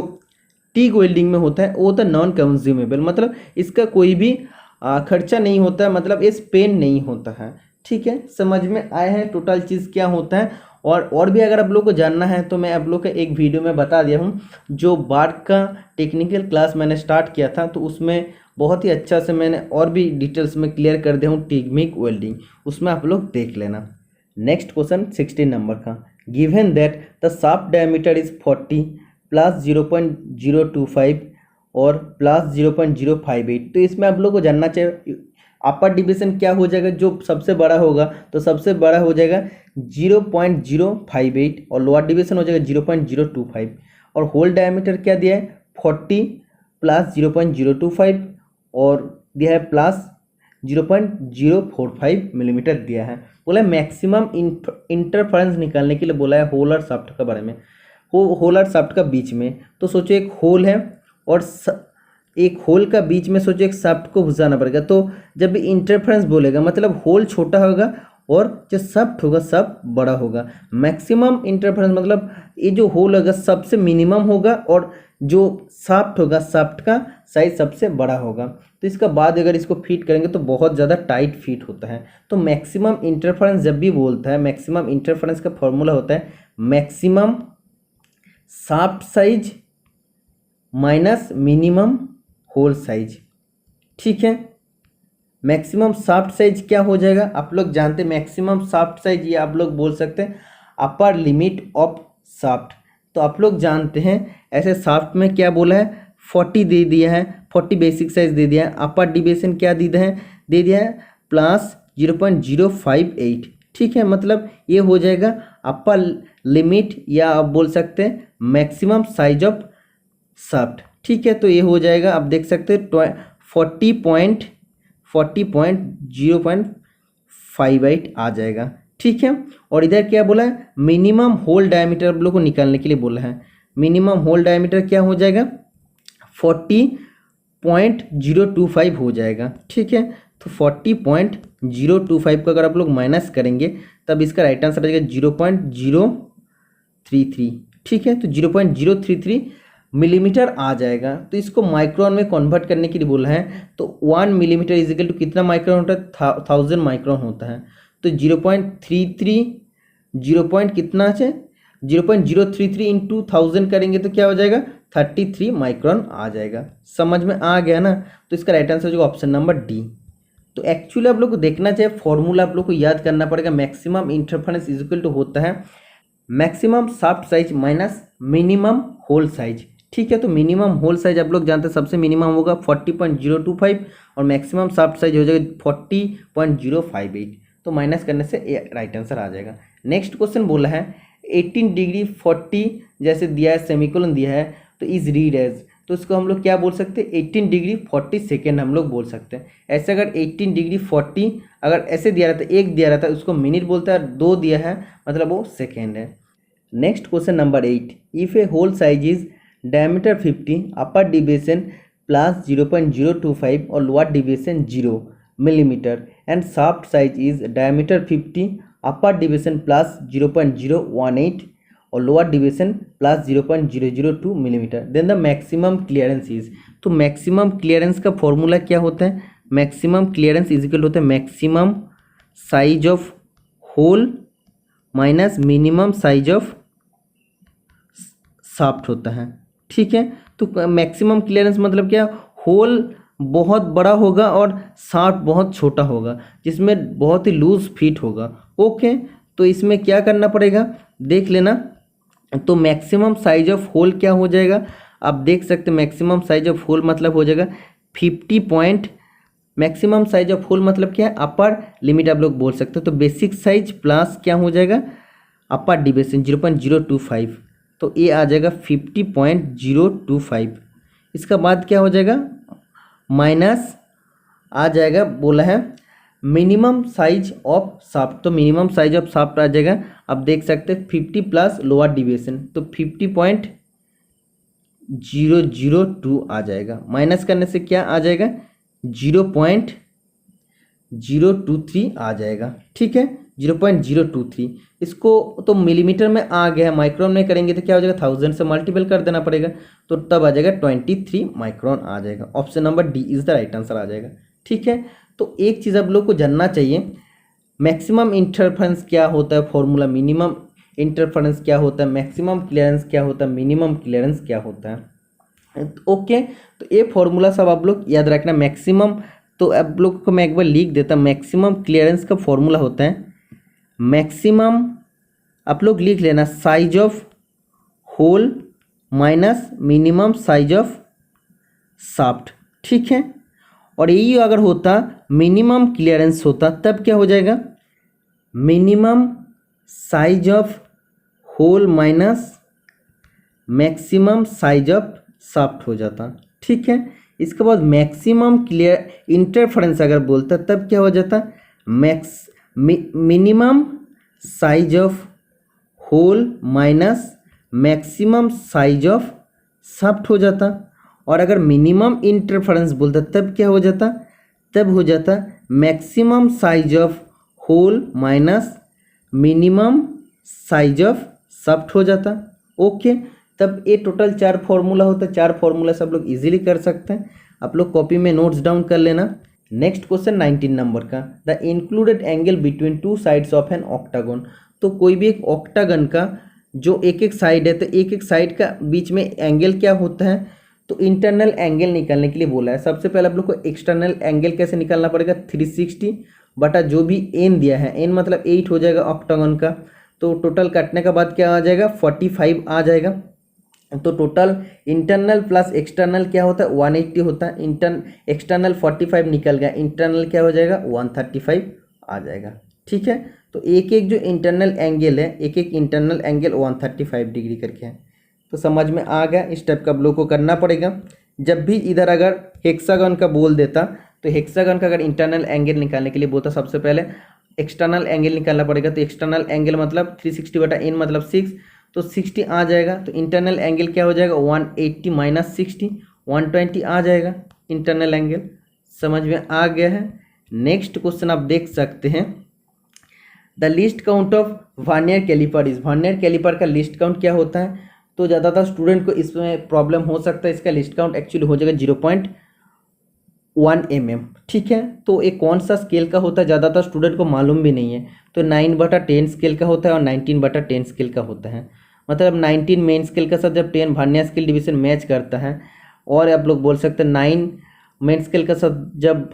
टीग वेल्डिंग में होता है वो होता है नॉन कंज्यूमेबल, मतलब इसका कोई भी खर्चा नहीं होता है, मतलब ये स्पेंड नहीं होता है। ठीक है, समझ में आए हैं टोटल चीज़ क्या होता है। और भी अगर आप लोग को जानना है तो मैं आप लोग को एक वीडियो में बता दिया हूँ, जो बार्क का टेक्निकल क्लास मैंने स्टार्ट किया था, तो उसमें बहुत ही अच्छा से मैंने और भी डिटेल्स में क्लियर कर दिया हूँ टीग मिग वेल्डिंग, उसमें आप लोग देख लेना। नेक्स्ट क्वेश्चन 16 नंबर का, given that the shaft diameter is 40 plus 0.025 और प्लस 0.058। तो इसमें आप लोग को जानना चाहिए अपर डिवीजन क्या हो जाएगा, जो सबसे बड़ा होगा तो सबसे बड़ा हो जाएगा 0.058 और लोअर डिवीजन हो जाएगा 0.025। और होल डायमीटर क्या दिया है 40 प्लस 0.025 और दिया है प्लस 0.045 मिलीमीटर दिया है। बोला है मैक्सिमम इंटरफेरेंस निकालने के लिए बोला है होल और शाफ्ट के बारे में, होल और शाफ्ट का बीच में। तो सोचो एक होल है और एक होल का बीच में सोचो एक शाफ्ट को घुसाना पड़ेगा, तो जब भी इंटरफेरेंस बोलेगा मतलब होल छोटा होगा और जो शाफ्ट होगा सब बड़ा होगा। मैक्सिमम इंटरफेरेंस मतलब ये जो होल होगा सबसे मिनिमम होगा और जो शाफ्ट होगा शाफ्ट का साइज सबसे बड़ा होगा। तो इसका बाद अगर इसको फिट करेंगे तो बहुत ज़्यादा टाइट फिट होता है। तो मैक्सिमम इंटरफेरेंस जब भी बोलता है, मैक्सिमम इंटरफेरेंस का फॉर्मूला होता है maximum shaft size minus minimum hole size. ठीक है, मैक्सिमम शाफ्ट साइज क्या हो जाएगा, आप लोग जानते हैं मैक्सिमम शाफ्ट साइज, ये आप लोग बोल सकते हैं अपर लिमिट ऑफ शाफ्ट। तो आप लोग जानते हैं ऐसे शाफ्ट में क्या बोला है 40 दे दिया है, 40 बेसिक साइज दे दिया है। अपर डिविएशन क्या दे दिया है प्लस 0.058। ठीक है, मतलब ये हो जाएगा अपर लिमिट या आप बोल सकते हैं मैक्सिमम साइज ऑफ शाफ्ट। ठीक है, तो ये हो जाएगा आप देख सकते हैं 40.058 आ जाएगा। ठीक है, और इधर क्या बोला है मिनिमम होल डायमीटर आप लोग को निकालने के लिए बोला है। मिनिमम होल डायमीटर क्या हो जाएगा 40.025 हो जाएगा। ठीक है, तो 40.025 को अगर आप लोग माइनस करेंगे तब इसका राइट आंसर आ जाएगा 0.033। ठीक है, तो 0.033 मिलीमीटर आ जाएगा। तो इसको माइक्रोन में कन्वर्ट करने के लिए बोला है। तो 1 मिलीमीटर इज इक्वल टू कितना माइक्रोन होता है, 1000 माइक्रोन होता है। तो 0.33 कितना है, 0.033 इंटू 1000 करेंगे तो क्या हो जाएगा, 33 माइक्रोन आ जाएगा। समझ में आ गया ना। तो इसका राइट आंसर हो जाएगा ऑप्शन नंबर डी। तो एक्चुअली आप लोग को देखना चाहिए, फॉर्मूला आप लोग को याद करना पड़ेगा। Maximum interference is equal to होता है maximum shaft size minus minimum hole size. ठीक है, तो मिनिमम होल साइज आप लोग जानते हैं, सबसे मिनिमम होगा 40.025 और मैक्सिमम शाफ्ट साइज हो जाएगा 40.058। तो माइनस करने से राइट आंसर आ जाएगा। नेक्स्ट क्वेश्चन बोला है 18 डिग्री 40 जैसे दिया है, सेमीकोलन दिया है, तो इज रीड एज, तो इसको हम लोग क्या बोल सकते हैं, 18 डिग्री 40 सेकेंड हम लोग बोल सकते हैं। ऐसे अगर 18 डिग्री 40 अगर ऐसे दिया रहता, एक दिया रहता उसको मिनट बोलता है, 2 दिया है मतलब वो सेकेंड है। Next question number 8, if a hole size is diameter 50, upper deviation plus 0.025 और lower deviation 0 millimetre and shaft size is diameter 50, upper deviation plus 0.018 और lower deviation plus 0.002 millimetre, then the maximum clearance is. तो maximum clearance का formula क्या होता है, maximum clearance is equal होता है maximum size of hole minus minimum size of shaft होता है। ठीक है, तो मैक्सिमम क्लियरेंस मतलब क्या, होल बहुत बड़ा होगा और शाफ्ट बहुत छोटा होगा, जिसमें बहुत ही लूज फिट होगा। ओके, तो इसमें क्या करना पड़ेगा देख लेना। तो मैक्सिमम साइज ऑफ होल क्या हो जाएगा, आप देख सकते हैं मैक्सिमम साइज ऑफ होल मतलब हो जाएगा 50 point, maximum size of hole मतलब क्या है, अपर लिमिट आप लोग बोल सकते हो। तो बेसिक साइज प्लस क्या हो जाएगा, अपर डिविएशन 0.025, तो ये आ जाएगा 50.025। इसका बाद क्या हो जाएगा, माइनस आ जाएगा, बोला है मिनिमम साइज ऑफ शाफ्ट, तो मिनिमम साइज ऑफ शाफ्ट आ जाएगा, आप देख सकते हैं 50 प्लस लोअर डिविएशन, तो 50.002 आ जाएगा। माइनस करने से क्या आ जाएगा, 0.023 आ जाएगा। ठीक है, 0.023, इसको तो मिलीमीटर में आ गया है, माइक्रोन में करेंगे तो क्या हो जाएगा, 1000 से मल्टीपल कर देना पड़ेगा, तो तब आ जाएगा 23 माइक्रोन आ जाएगा। Option number D is the right answer आ जाएगा। ठीक है, तो एक चीज़ आप लोग को जानना चाहिए, मैक्सिमम इंटरफेरेंस क्या होता है, फॉर्मूला मिनिमम इंटरफेरेंस क्या होता है, मैक्सिमम क्लियरेंस क्या होता है, मिनिमम क्लियरेंस क्या होता है। ओके, तो ये फॉर्मूला सब आप लोग याद रखना। मैक्सिमम, तो आप लोग को मैं एक बार लिख देता हूँ, मैक्सिमम क्लियरेंस का फॉर्मूला होता है मैक्सिमम, आप लोग लिख लेना, size of hole minus minimum size of shaft. ठीक है, और यही अगर होता मिनिमम क्लियरेंस होता तब क्या हो जाएगा, minimum size of hole minus maximum size of shaft हो जाता। ठीक है, इसके बाद मैक्सिमम क्लियर इंटरफेरेंस अगर बोलता तब क्या हो जाता, minimum size of hole minus maximum size of shaft हो जाता। और अगर मिनिमम इंटरफेरेंस बोलता तब क्या हो जाता, तब हो जाता maximum size of hole minus minimum size of shaft हो जाता। ओके, तब ये टोटल 4 फॉर्मूला होता है। 4 फॉर्मूला सब लोग इजीली कर सकते हैं, आप लोग कॉपी में नोट्स डाउन कर लेना। नेक्स्ट क्वेश्चन 19 नंबर का, the included angle between 2 sides of an octagon. तो कोई भी एक ऑक्टागन का जो एक एक साइड है, तो एक एक साइड का बीच में एंगल क्या होता है, तो इंटरनल एंगल निकालने के लिए बोला है। सबसे पहले आप लोग को एक्सटर्नल एंगल कैसे निकालना पड़ेगा, 360 बटा जो भी एन दिया है, एन मतलब 8 हो जाएगा ऑक्टागन का, तो टोटल काटने के बाद क्या आ जाएगा, 45 आ जाएगा। तो टोटल इंटरनल प्लस एक्सटर्नल क्या होता है, 180 होता है। एक्सटर्नल 45 निकल गया, इंटरनल क्या हो जाएगा, 135 आ जाएगा। ठीक है, तो एक एक जो इंटरनल एंगल है, एक एक इंटरनल एंगल 135 डिग्री करके है। तो समझ में आ गया, इस टाइप का आप लोग को करना पड़ेगा। जब भी इधर अगर हेक्सागन का बोल देता, तो हेक्सागन का अगर इंटरनल एंगल निकालने के लिए बोलता, सबसे पहले एक्सटर्नल एंगल निकालना पड़ेगा। तो एक्सटर्नल एंगल मतलब 360 बटा एन मतलब 6, तो 60 आ जाएगा। तो इंटरनल एंगल क्या हो जाएगा, 180 माइनस 60, 120 आ जाएगा इंटरनल एंगल। समझ में आ गया है। नेक्स्ट क्वेश्चन आप देख सकते हैं, the least count of vernier calliper is. Vernier calliper का लिस्ट काउंट क्या होता है, तो ज़्यादातर स्टूडेंट को इसमें प्रॉब्लम हो सकता है। इसका लिस्ट काउंट एक्चुअली हो जाएगा 0.1 mm, ठीक है। तो ये कौन सा स्केल का होता है ज़्यादातर स्टूडेंट को मालूम भी नहीं है। तो 9/10 स्केल का होता है और 19/10 स्केल का होता है। मतलब 19 मेन स्केल का साथ जब 10 भान्या स्केल डिवीजन मैच करता है, और आप लोग बोल सकते हैं 9 मेन स्केल का साथ जब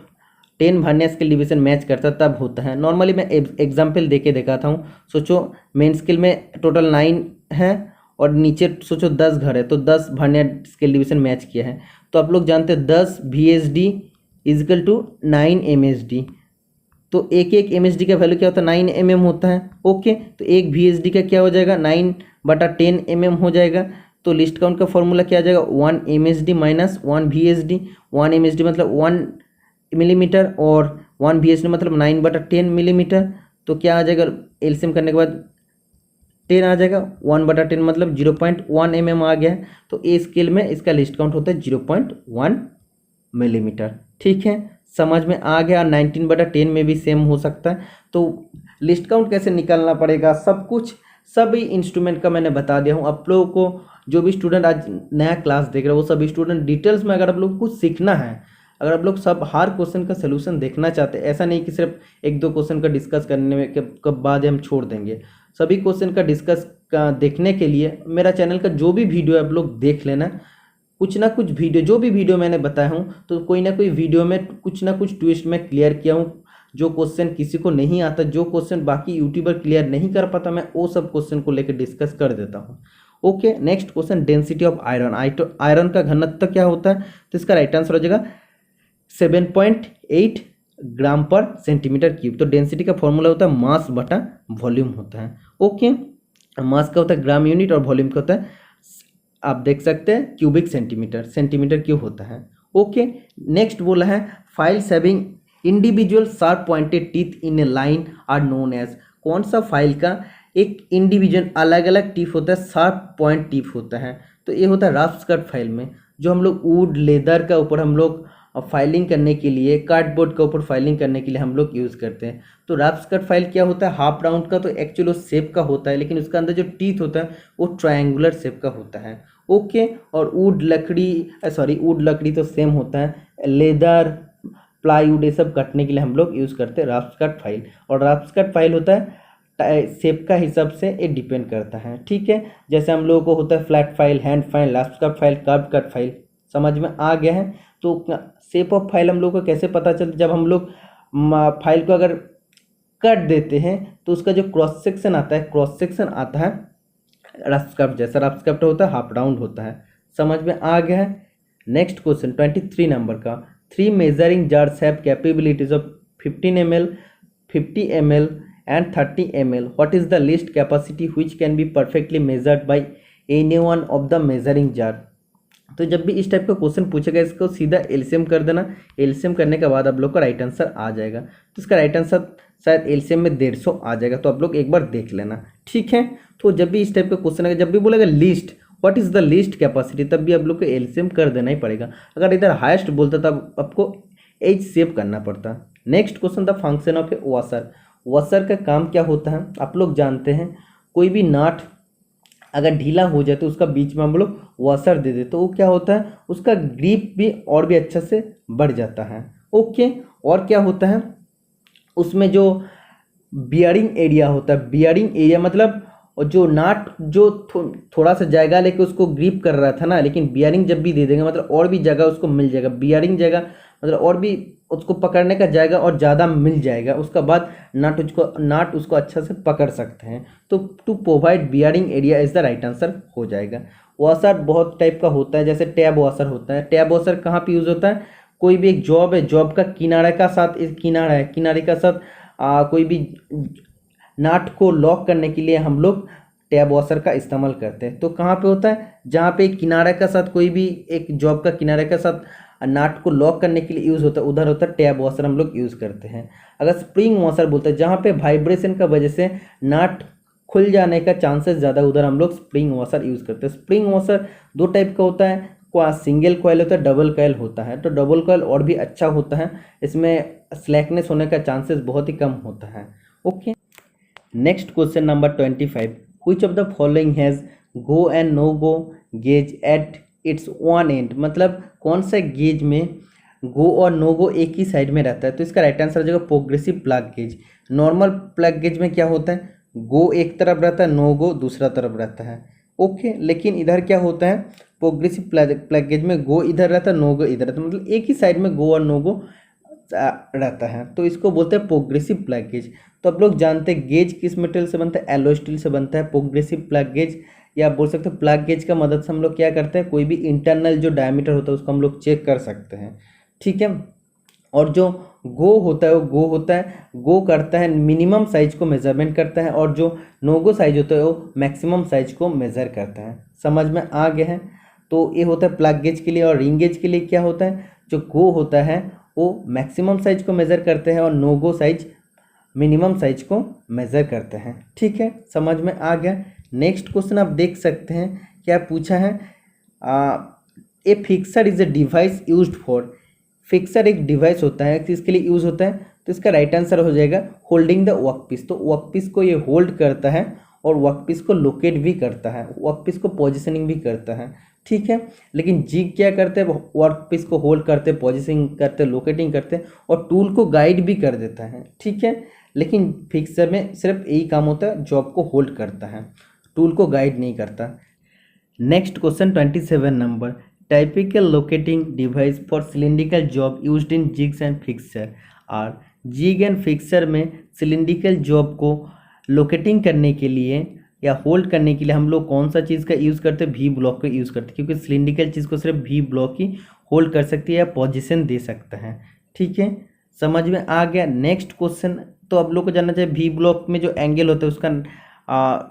10 भान्या स्केल डिवीजन मैच करता है तब होता है। नॉर्मली मैं एग्जाम्पल दे के दिखाता हूँ। सोचो मेन स्केल में टोटल 9 है और नीचे सोचो 10 घर है, तो 10 भान्या स्केल डिवीजन मैच किया है। तो आप लोग जानते हैं 10 VSD इजिकल टू 9 MSD। तो एक MSD का वैल्यू क्या होता है 9 mm होता है। ओके, तो एक VSD का क्या हो जाएगा 9/10 mm हो जाएगा। तो लिस्ट काउंट का फॉर्मूला क्या आ जाएगा 1 MSD माइनस 1 VSD। 1 MSD मतलब 1 मिलीमीटर और 1 VSD मतलब 9/10 मिलीमीटर। तो क्या आ जाएगा एलसीएम करने के बाद 10 आ जाएगा। 1/10 मतलब 0.1 mm आ गया है। तो ए स्केल में इसका लिस्ट काउंट होता है 0.1 मिलीमीटर, ठीक है। समझ में आ गया। 19/10 में भी सेम हो सकता है। तो लिस्ट काउंट कैसे निकालना पड़ेगा सब कुछ सभी इंस्ट्रूमेंट का मैंने बता दिया हूँ। आप लोगों को जो भी स्टूडेंट आज नया क्लास देख रहे हो वो सभी स्टूडेंट डिटेल्स में अगर आप लोग कुछ सीखना है, अगर आप लोग सब हर क्वेश्चन का सोल्यूशन देखना चाहते हैं, ऐसा नहीं कि सिर्फ 1-2 क्वेश्चन का डिस्कस करने में के बाद हम छोड़ देंगे। सभी क्वेश्चन का डिस्कस का देखने के लिए मेरा चैनल का जो भी वीडियो है आप लोग देख लेना। कुछ ना कुछ वीडियो जो भी वीडियो मैंने बताया हूँ तो कोई ना कोई वीडियो में कुछ ना कुछ ट्विस्ट में क्लियर किया हूँ। जो क्वेश्चन किसी को नहीं आता, जो क्वेश्चन बाकी यूट्यूबर क्लियर नहीं कर पाता, मैं वो सब क्वेश्चन को लेकर डिस्कस कर देता हूँ। Okay, next question density of iron. Iron का घनत्व क्या होता है? तो इसका राइट आंसर हो जाएगा 7.8 ग्राम पर सेंटीमीटर क्यूब। तो डेंसिटी का फॉर्मूला होता है मास बटा वॉल्यूम होता है। ओके, मास का होता है ग्राम यूनिट और वॉल्यूम का होता है आप देख सकते हैं क्यूबिक सेंटीमीटर, सेंटीमीटर क्यूब होता है। ओके, नेक्स्ट बोला है files having individual sharp pointed teeth in a line are known as. कौन सा फाइल का एक इंडिविजुअल अलग अलग टीथ होता है, शार्प पॉइंट टीथ होता है? तो ये होता है रफ स्कर्ट फाइल में, जो हम लोग वुड लेदर का ऊपर हम लोग फाइलिंग करने के लिए, कार्डबोर्ड के ऊपर फाइलिंग करने के लिए हम लोग यूज़ करते हैं। तो रफ स्कर्ट फाइल क्या होता है हाफ राउंड का, तो एक्चुअली शेप का होता है, लेकिन उसका अंदर जो टीथ होता है वो ट्रायंगुलर शेप का होता है। ओके, और वुड लकड़ी तो सेम होता है, लेदर प्लाईवुड ये सब कटने के लिए हम लोग यूज़ करते हैं रफ स्कर्ट फाइल। और रफ स्कर्ट फाइल होता है शेप का हिसाब से ये डिपेंड करता है, ठीक है। जैसे हम लोगों को होता है flat file, hand file, rough skirt file, curve cut file. समझ में आ गया है? तो शेप ऑफ फाइल हम लोग को कैसे पता चलता? जब हम लोग फाइल को अगर कट देते हैं तो उसका जो क्रॉस सेक्शन आता है रफ स्कर्ट जैसा। रफ स्कर्ट होता है हाफ राउंड होता है। समझ में आ गया है? नेक्स्ट क्वेश्चन 23 नंबर का, 3 measuring jars have capabilities of 15 ml, 50 ml and 30 ml. What is the least capacity which can be perfectly measured by any one of the measuring jar? तो जब भी इस टाइप का क्वेश्चन पूछेगा इसको सीधा LCM कर देना। एलसीएम करने के बाद आप लोग का राइट आंसर आ जाएगा। तो इसका राइट आंसर शायद एलसीएम में 150 आ जाएगा, तो आप लोग एक बार देख लेना, ठीक है। तो जब भी इस टाइप का क्वेश्चन आएगा, जब भी बोलेगा least, what is the least capacity, तब भी आप लोग को एलसीएम कर देना ही पड़ेगा। अगर इधर हाईएस्ट बोलता तब आपको एज सेव करना पड़ता। Next question the function of A washer. Washer का काम क्या होता है? आप लोग जानते हैं कोई भी नाट अगर ढीला हो जाए तो उसका बीच में हम लोग वॉशर दे दे, तो वो क्या होता है उसका ग्रिप भी और भी अच्छा से बढ़ जाता है। ओके, और क्या होता है उसमें जो बियरिंग एरिया होता है, बियरिंग एरिया मतलब जो नाट जो थोड़ा सा जगह लेके उसको ग्रिप कर रहा था ना, लेकिन बियरिंग जब भी दे देंगे मतलब और भी जगह उसको मिल जाएगा। बियरिंग जगह मतलब और भी उसको पकड़ने का जगह और ज़्यादा मिल जाएगा, उसका बाद नाट उसको अच्छा से पकड़ सकते हैं। तो to provide bearing area is the right answer हो जाएगा। वॉशर बहुत टाइप का होता है, जैसे टैब वॉशर होता है। टैब वॉशर कहाँ पे यूज़ होता है? कोई भी एक जॉब है, जॉब का किनारे का साथ किनारे का साथ कोई भी नाट को लॉक करने के लिए हम लोग टैब वॉशर का इस्तेमाल करते हैं। तो कहाँ पे होता है? जहाँ पे किनारे का साथ कोई भी एक जॉब का किनारे का साथ नाट को लॉक करने के लिए यूज़ होता है, उधर होता है टैब वॉशर हम लोग यूज़ करते हैं। अगर स्प्रिंग वॉशर बोलते हैं, जहाँ पे वाइब्रेशन का वजह से नाट खुल जाने का चांसेस ज़्यादा, उधर हम लोग स्प्रिंग वॉशर यूज़ करते हैं। स्प्रिंग वॉशर दो टाइप का होता है, सिंगल कॉइल होता है, डबल कॉइल होता है। तो डबल कॉइल और भी अच्छा होता है, इसमें स्लैकनेस होने का चांसेस बहुत ही कम होता है। Okay, next question number 25, which of the following has go and no go gauge at its one end, मतलब कौन सा गेज में गो और नो गो एक ही साइड में रहता है। तो इसका राइट आंसर हो जाएगा progressive plug gauge. Normal plug gauge में क्या होता है, गो एक तरफ रहता है, नो गो दूसरा तरफ रहता है। ओके, लेकिन इधर क्या होता है, प्रोग्रेसिव प्लग गेज में गो इधर रहता है, नो गो इधर रहता है, मतलब एक ही साइड में गो और नो गो रहता है। तो इसको बोलते हैं प्रोग्रेसिव प्लग गेज। तो आप लोग जानते हैं गेज किस मटेरियल से बनता है, एलॉय स्टील से बनता है प्रोग्रेसिव प्लग गेज। या बोल सकते हैं प्लग गेज का मदद से हम लोग क्या करते हैं, कोई भी इंटरनल जो डायमीटर होता है उसको हम लोग चेक कर सकते हैं, ठीक है। और जो गो होता है वो गो करता है मिनिमम साइज को मेजरमेंट करता है, और जो नो गो साइज होता है वो मैक्सिमम साइज को मेजर करता है। समझ में आ गया है। तो ये होता है प्लग गेज के लिए। और रिंग गेज के लिए क्या होता है, जो गो होता है वो मैक्सिमम साइज को मेज़र करते हैं और नो गो साइज मिनिमम साइज को मेज़र करते हैं, ठीक है। समझ में आ गया। नेक्स्ट क्वेश्चन आप देख सकते हैं क्या पूछा है, a fixture is a device used for, fixture एक डिवाइस होता है किसके लिए यूज़ होता है। तो इसका राइट आंसर हो जाएगा होल्डिंग द वर्कपीस। तो वर्कपीस को ये होल्ड करता है और वर्कपीस को लोकेट भी करता है, वर्कपीस को पोजिशनिंग भी करता है, ठीक है। लेकिन जिग क्या करते हैं, वर्कपीस को होल्ड करते, पोजिशनिंग करते, लोकेटिंग करते और टूल को गाइड भी कर देता है, ठीक है। लेकिन फिक्सर में सिर्फ यही काम होता है, जॉब को होल्ड करता है, टूल को गाइड नहीं करता। Next question 27 number, typical locating device for cylindrical job used in jigs and fixture are. Jig and fixture में सिलिंड्रिकल जॉब को लोकेटिंग करने के लिए या होल्ड करने के लिए हम लोग कौन सा चीज़ का यूज़ करते हैं, वी ब्लॉक का यूज़ करते हैं, क्योंकि सिलिंड्रिकल चीज़ को सिर्फ वी ब्लॉक ही होल्ड कर सकती है या पोजीशन दे सकता है, ठीक है। समझ में आ गया। नेक्स्ट क्वेश्चन, तो आप लोग को जानना चाहिए वी ब्लॉक में जो एंगल होता है उसका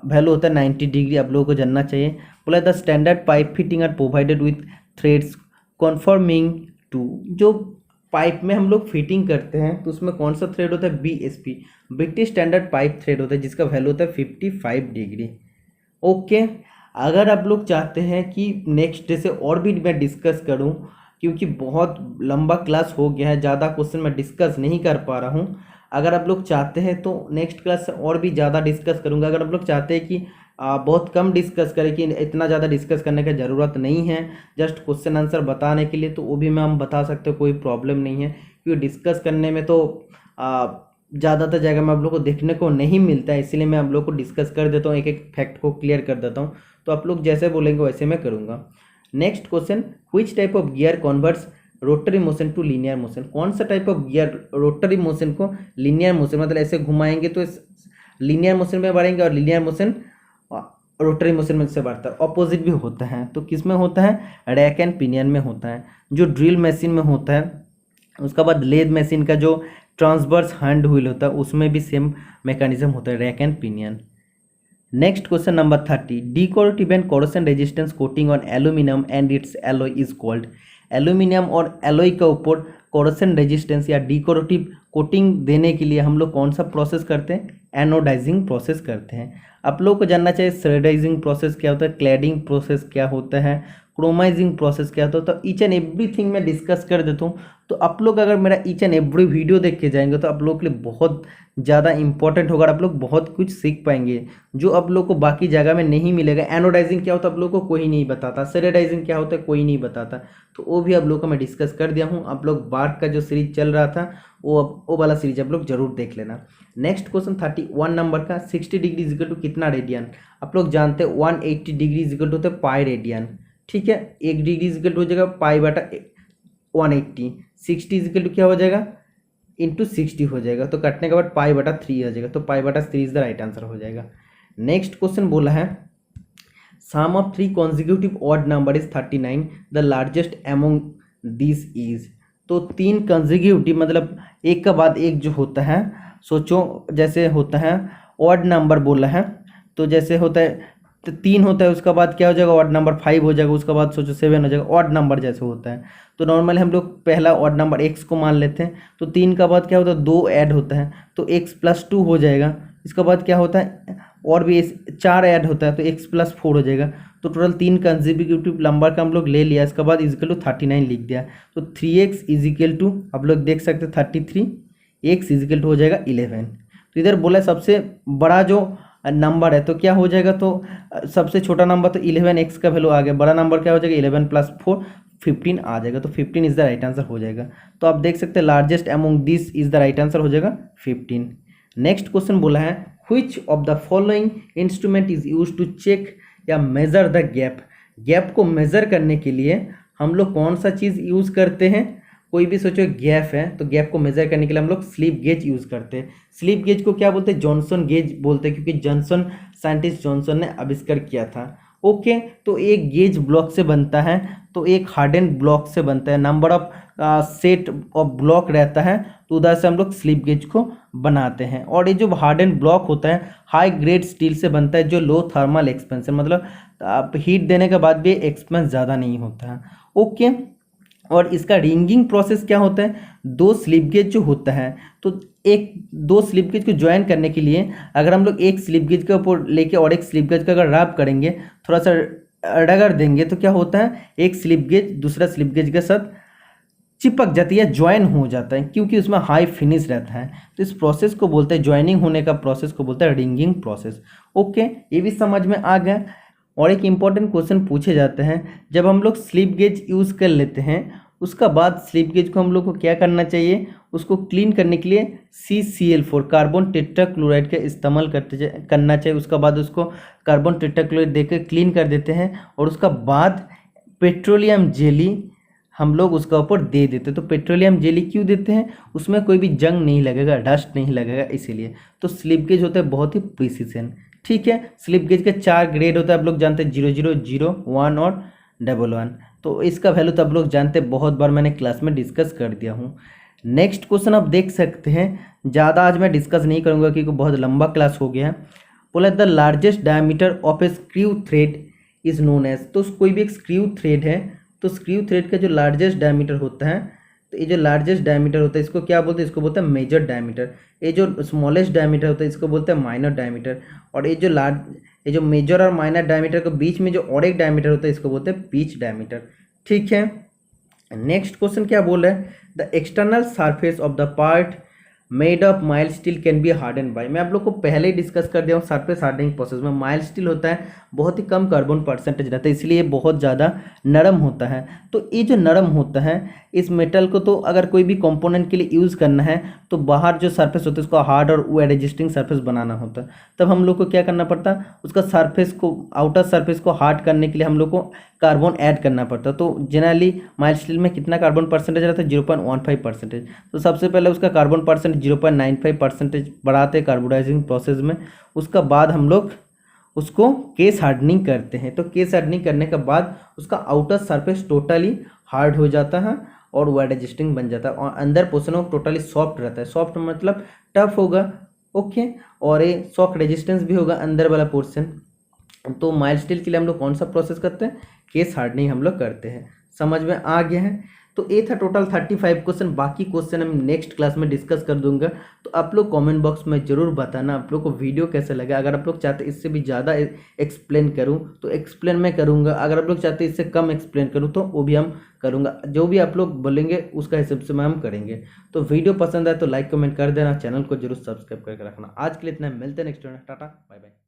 वैल्यू होता है 90 डिग्री, आप लोगों को जानना चाहिए। बोला the standard pipe fitting are provided with threads conforming to, जो पाइप में हम लोग फिटिंग करते हैं तो उसमें कौन सा थ्रेड होता है, BSP, British standard pipe thread होता है, जिसका वैल्यू होता है 55 डिग्री। ओके, अगर आप लोग चाहते हैं कि नेक्स्ट डे से और भी मैं डिस्कस करूं, क्योंकि बहुत लंबा क्लास हो गया है, ज़्यादा क्वेश्चन मैं डिस्कस नहीं कर पा रहा हूं। अगर आप लोग चाहते हैं तो नेक्स्ट क्लास से और भी ज़्यादा डिस्कस करूंगा। अगर आप लोग चाहते हैं कि बहुत कम डिस्कस करें, कि इतना ज़्यादा डिस्कस करने की ज़रूरत नहीं है, जस्ट क्वेश्चन आंसर बताने के लिए, तो वो भी मैं हम बता सकते हो, कोई प्रॉब्लम नहीं है। क्योंकि डिस्कस करने में तो ज़्यादातर जगह में आप लोग को देखने को नहीं मिलता है, इसीलिए मैं आप लोग को डिस्कस कर देता हूँ, एक एक फैक्ट को क्लियर कर देता हूँ। तो आप लोग जैसे बोलेंगे वैसे मैं करूँगा। Next question, which type of gear converts rotary motion to linear motion. कौन सा type of gear rotary motion को लीनियर मोशन, मतलब ऐसे घुमाएंगे तो लीनियर मोशन में बढ़ेंगे, और लीनियर मोशन रोटरी मोशन में से बढ़ता है, ऑपोजिट भी होता है। तो किस में होता है, रैक एंड पिनियन में होता है, जो ड्रिल मशीन में होता है। उसके बाद लेद मशीन का जो ट्रांसवर्स हैंड व्हील होता है उसमें भी सेम मैकेनिज्म होता है, rack and pinion. Next question number 30, decorative and corrosion resistance coating on aluminium and its alloy is called. Aluminium और एलॉय के ऊपर कोरोशन रेजिस्टेंस या डिकोरेटिव कोटिंग देने के लिए हम लोग कौन सा प्रोसेस करते हैं, एनोडाइजिंग प्रोसेस करते हैं। आप लोगों को जानना चाहिए स्टैंडर्डाइजिंग प्रोसेस क्या होता है, क्लैडिंग प्रोसेस क्या होता है, क्रोमाइजिंग प्रोसेस क्या होता है। तो ईच एंड एवरीथिंग मैं डिस्कस कर देता हूँ। तो आप लोग अगर मेरा ईच एंड एवरी वीडियो देख के जाएंगे तो आप लोगों के लिए बहुत ज़्यादा इंपॉर्टेंट होगा, आप लोग बहुत कुछ सीख पाएंगे जो आप लोग को बाकी जगह में नहीं मिलेगा। एनोडाइजिंग क्या होता है आप लोग को कोई नहीं बताता, स्टैंडर्डाइजिंग क्या होता है कोई नहीं बताता, तो वो भी आप लोग को मैं डिस्कस कर दिया हूँ। आप लोग बार्क का जो सीरीज चल रहा था वो वाला सीरीज आप लोग जरूर देख लेना। नेक्स्ट क्वेश्चन 31 नंबर का, 60 डिग्री इज इक्वल टू कितना रेडियन। आप लोग जानते हैं 180 डिग्री इज इक्वल टू होता है पाई रेडियन, ठीक है। 1 डिग्री इज इक्वल टू हो जाएगा पाई बटा 180, 60 इज इक्वल टू क्या हो जाएगा, इंटू 60 हो जाएगा, तो कटने के बाद पाई बटा 3 हो जाएगा, तो पाई बटा 3 इज द राइट आंसर हो जाएगा। नेक्स्ट क्वेश्चन बोला है, sum of 3 consecutive odd number is 39, the largest among this is. तो 3 कॉन्जिक्यूटिव मतलब एक के बाद एक जो होता है, सोचो जैसे होता है ऑड नंबर बोला है, तो जैसे होता है तो 3 होता है, उसके बाद क्या हो जाएगा ऑड नंबर 5 हो जाएगा, उसके बाद सोचो 7 हो जाएगा, ऑड नंबर जैसे होता है। तो नॉर्मली हम लोग पहला ऑड नंबर x को मान लेते हैं, तो 3 का बाद क्या होता है 2 ऐड होता है, तो x प्लस 2 हो जाएगा। इसके बाद क्या होता है और भी 4 ऐड होता है, तो x प्लस 4 हो जाएगा। तो टोटल 3 कंसेक्यूटिव नंबर का हम लोग ले लिया, इसके बाद इजिकल टू 39 लिख दिया। तो 3x इजिकल टू आप लोग देख सकते हैं 33, x इजिकल टू हो जाएगा 11। तो इधर बोला सबसे बड़ा जो नंबर है तो क्या हो जाएगा, तो सबसे छोटा नंबर तो 11x का वैल्यू आ गया, बड़ा नंबर क्या हो जाएगा 11 + 4 15 आ जाएगा, तो 15 इज द राइट आंसर हो जाएगा। तो आप देख सकते हैं largest among this is the right answer हो जाएगा 15। नेक्स्ट क्वेश्चन बोला है which of the following instrument is use to check या मेजर द गैप। गैप को मेजर करने के लिए हम लोग कौन सा चीज़ यूज़ करते हैं, कोई भी सोचो गैप है तो गैप को मेजर करने के लिए हम लोग स्लिप गेज यूज़ करते हैं। स्लिप गेज को क्या बोलते हैं, जॉनसन गेज बोलते हैं, क्योंकि जॉनसन साइंटिस्ट जॉनसन ने आविष्कार किया था। ओके, तो एक गेज ब्लॉक से बनता है, तो एक हार्डन ब्लॉक से बनता है, number of set of block रहता है, तो उधर से हम लोग स्लिप गेज को बनाते हैं। और ये जो हार्डन ब्लॉक होता है हाई ग्रेड स्टील से बनता है, जो लो थर्मल एक्सपेंशन, मतलब आप हीट देने के बाद भी एक्सपेंस ज़्यादा नहीं होता है। ओके, और इसका रिंगिंग प्रोसेस क्या होता है, दो स्लिप गेज जो होता है, तो एक दो स्लिप गेज को ज्वाइन करने के लिए अगर हम लोग एक स्लिप गेज के ऊपर लेके और एक स्लिप गेज का अगर रैप करेंगे, थोड़ा सा रगड़ देंगे, तो क्या होता है एक स्लिप गेज दूसरा स्लिप गेज के साथ चिपक जाती है, ज्वाइन हो जाता है, क्योंकि उसमें हाई फिनिश रहता है। तो इस प्रोसेस को बोलते हैं, ज्वाइनिंग होने का प्रोसेस को बोलते हैं रिंगिंग प्रोसेस। ओके, ये भी समझ में आ गया। और एक इम्पॉर्टेंट क्वेश्चन पूछे जाते हैं, जब हम लोग स्लिप गेज यूज़ कर लेते हैं उसका बाद स्लिप गेज को हम लोग को क्या करना चाहिए, उसको क्लीन करने के लिए CCl4 कार्बन टेट्राक्लोराइड का इस्तेमाल करना चाहिए। उसका बाद उसको कार्बन टेट्राक्लोराइड देकर क्लीन कर देते हैं, और उसका बाद पेट्रोलियम जेली हम लोग उसका ऊपर दे देते हैं। तो पेट्रोलियम जेली क्यों देते हैं, उसमें कोई भी जंग नहीं लगेगा, डस्ट नहीं लगेगा, इसीलिए। तो स्लिप गेज होता है बहुत ही प्रिसीजन। ठीक है, स्लिप गेज के 4 ग्रेड होता है, आप लोग जानते हैं 00, 0, 1 और 11। तो इसका वैल्यू तो आप लोग जानते हैं, बहुत बार मैंने क्लास में डिस्कस कर दिया हूँ। नेक्स्ट क्वेश्चन आप देख सकते हैं, ज़्यादा आज मैं डिस्कस नहीं करूँगा क्योंकि बहुत लंबा क्लास हो गया है। बोला the largest diameter of a screw thread is known as. तो कोई भी एक स्क्रू थ्रेड है, तो स्क्रू थ्रेड का जो लार्जेस्ट डायमीटर होता है, तो ये जो लार्जेस्ट डायमीटर होता है इसको क्या बोलते हैं, इसको बोलते हैं मेजर डायमीटर। ये जो स्मॉलेस्ट डायमीटर होता है इसको बोलते हैं माइनर डायमीटर। और ये जो मेजर और माइनर डायमीटर के बीच में जो और एक डायमीटर होता है इसको बोलते हैं पिच डायमीटर। ठीक है, नेक्स्ट क्वेश्चन क्या बोल रहा है, the external surface of the part made of mild steel can be harden by. मैं आप लोग को पहले ही डिस्कस कर दिया हूँ, सरफेस हार्डनिंग प्रोसेस में माइल्ड स्टील होता है, बहुत ही कम कार्बन परसेंटेज रहता है, इसलिए बहुत ज़्यादा नरम होता है। तो ये जो नरम होता है इस मेटल को, तो अगर कोई भी कंपोनेंट के लिए यूज़ करना है तो बाहर जो सरफेस होता है उसको हार्ड और वो रेजिस्टिंग सरफेस बनाना होता है। तब हम लोग को क्या करना पड़ता है, उसका सरफेस को, आउटर सरफेस को हार्ड करने के लिए हम लोग को कार्बन ऐड करना पड़ता है। तो जनरली माइल्ड स्टील में कितना कार्बन परसेंटेज रहता है, 0.15%। तो सबसे पहले उसका कार्बन परसेंट 0.95% बढ़ाते हैं कार्बोडाइजिंग प्रोसेस में। उसका बाद हम लोग उसको केस हार्डनिंग करते हैं। तो केस हार्डनिंग करने के बाद उसका आउटर सरफेस टोटली हार्ड हो जाता है और वो एडजस्टिंग बन जाता है, और अंदर पोर्शन वो टोटली सॉफ्ट रहता है। सॉफ्ट मतलब टफ होगा, ओके, और ये शॉक रेजिस्टेंस भी होगा अंदर वाला पोर्शन। तो माइल्ड स्टील के लिए हम लोग कौन सा प्रोसेस करते हैं, केस हार्डनिंग हम लोग करते हैं। समझ में आ गया है। तो ये था टोटल 35 क्वेश्चन, बाकी क्वेश्चन हम नेक्स्ट क्लास में डिस्कस कर दूंगा। तो आप लोग कमेंट बॉक्स में जरूर बताना आप लोग को वीडियो कैसा लगा। अगर आप लोग चाहते इससे भी ज़्यादा एक्सप्लेन करूं तो एक्सप्लेन मैं करूंगा, अगर आप लोग चाहते इससे कम एक्सप्लेन करूं तो वो भी हम करूंगा। जो भी आप लोग बोलेंगे उसका हिसाब से मैं हम करेंगे। तो वीडियो पसंद आए तो लाइक कमेंट कर देना, चैनल को जरूर सब्सक्राइब करके रखना। आज के लिए इतना, मिलते हैं नेक्स्ट टाटा, बाय बाय।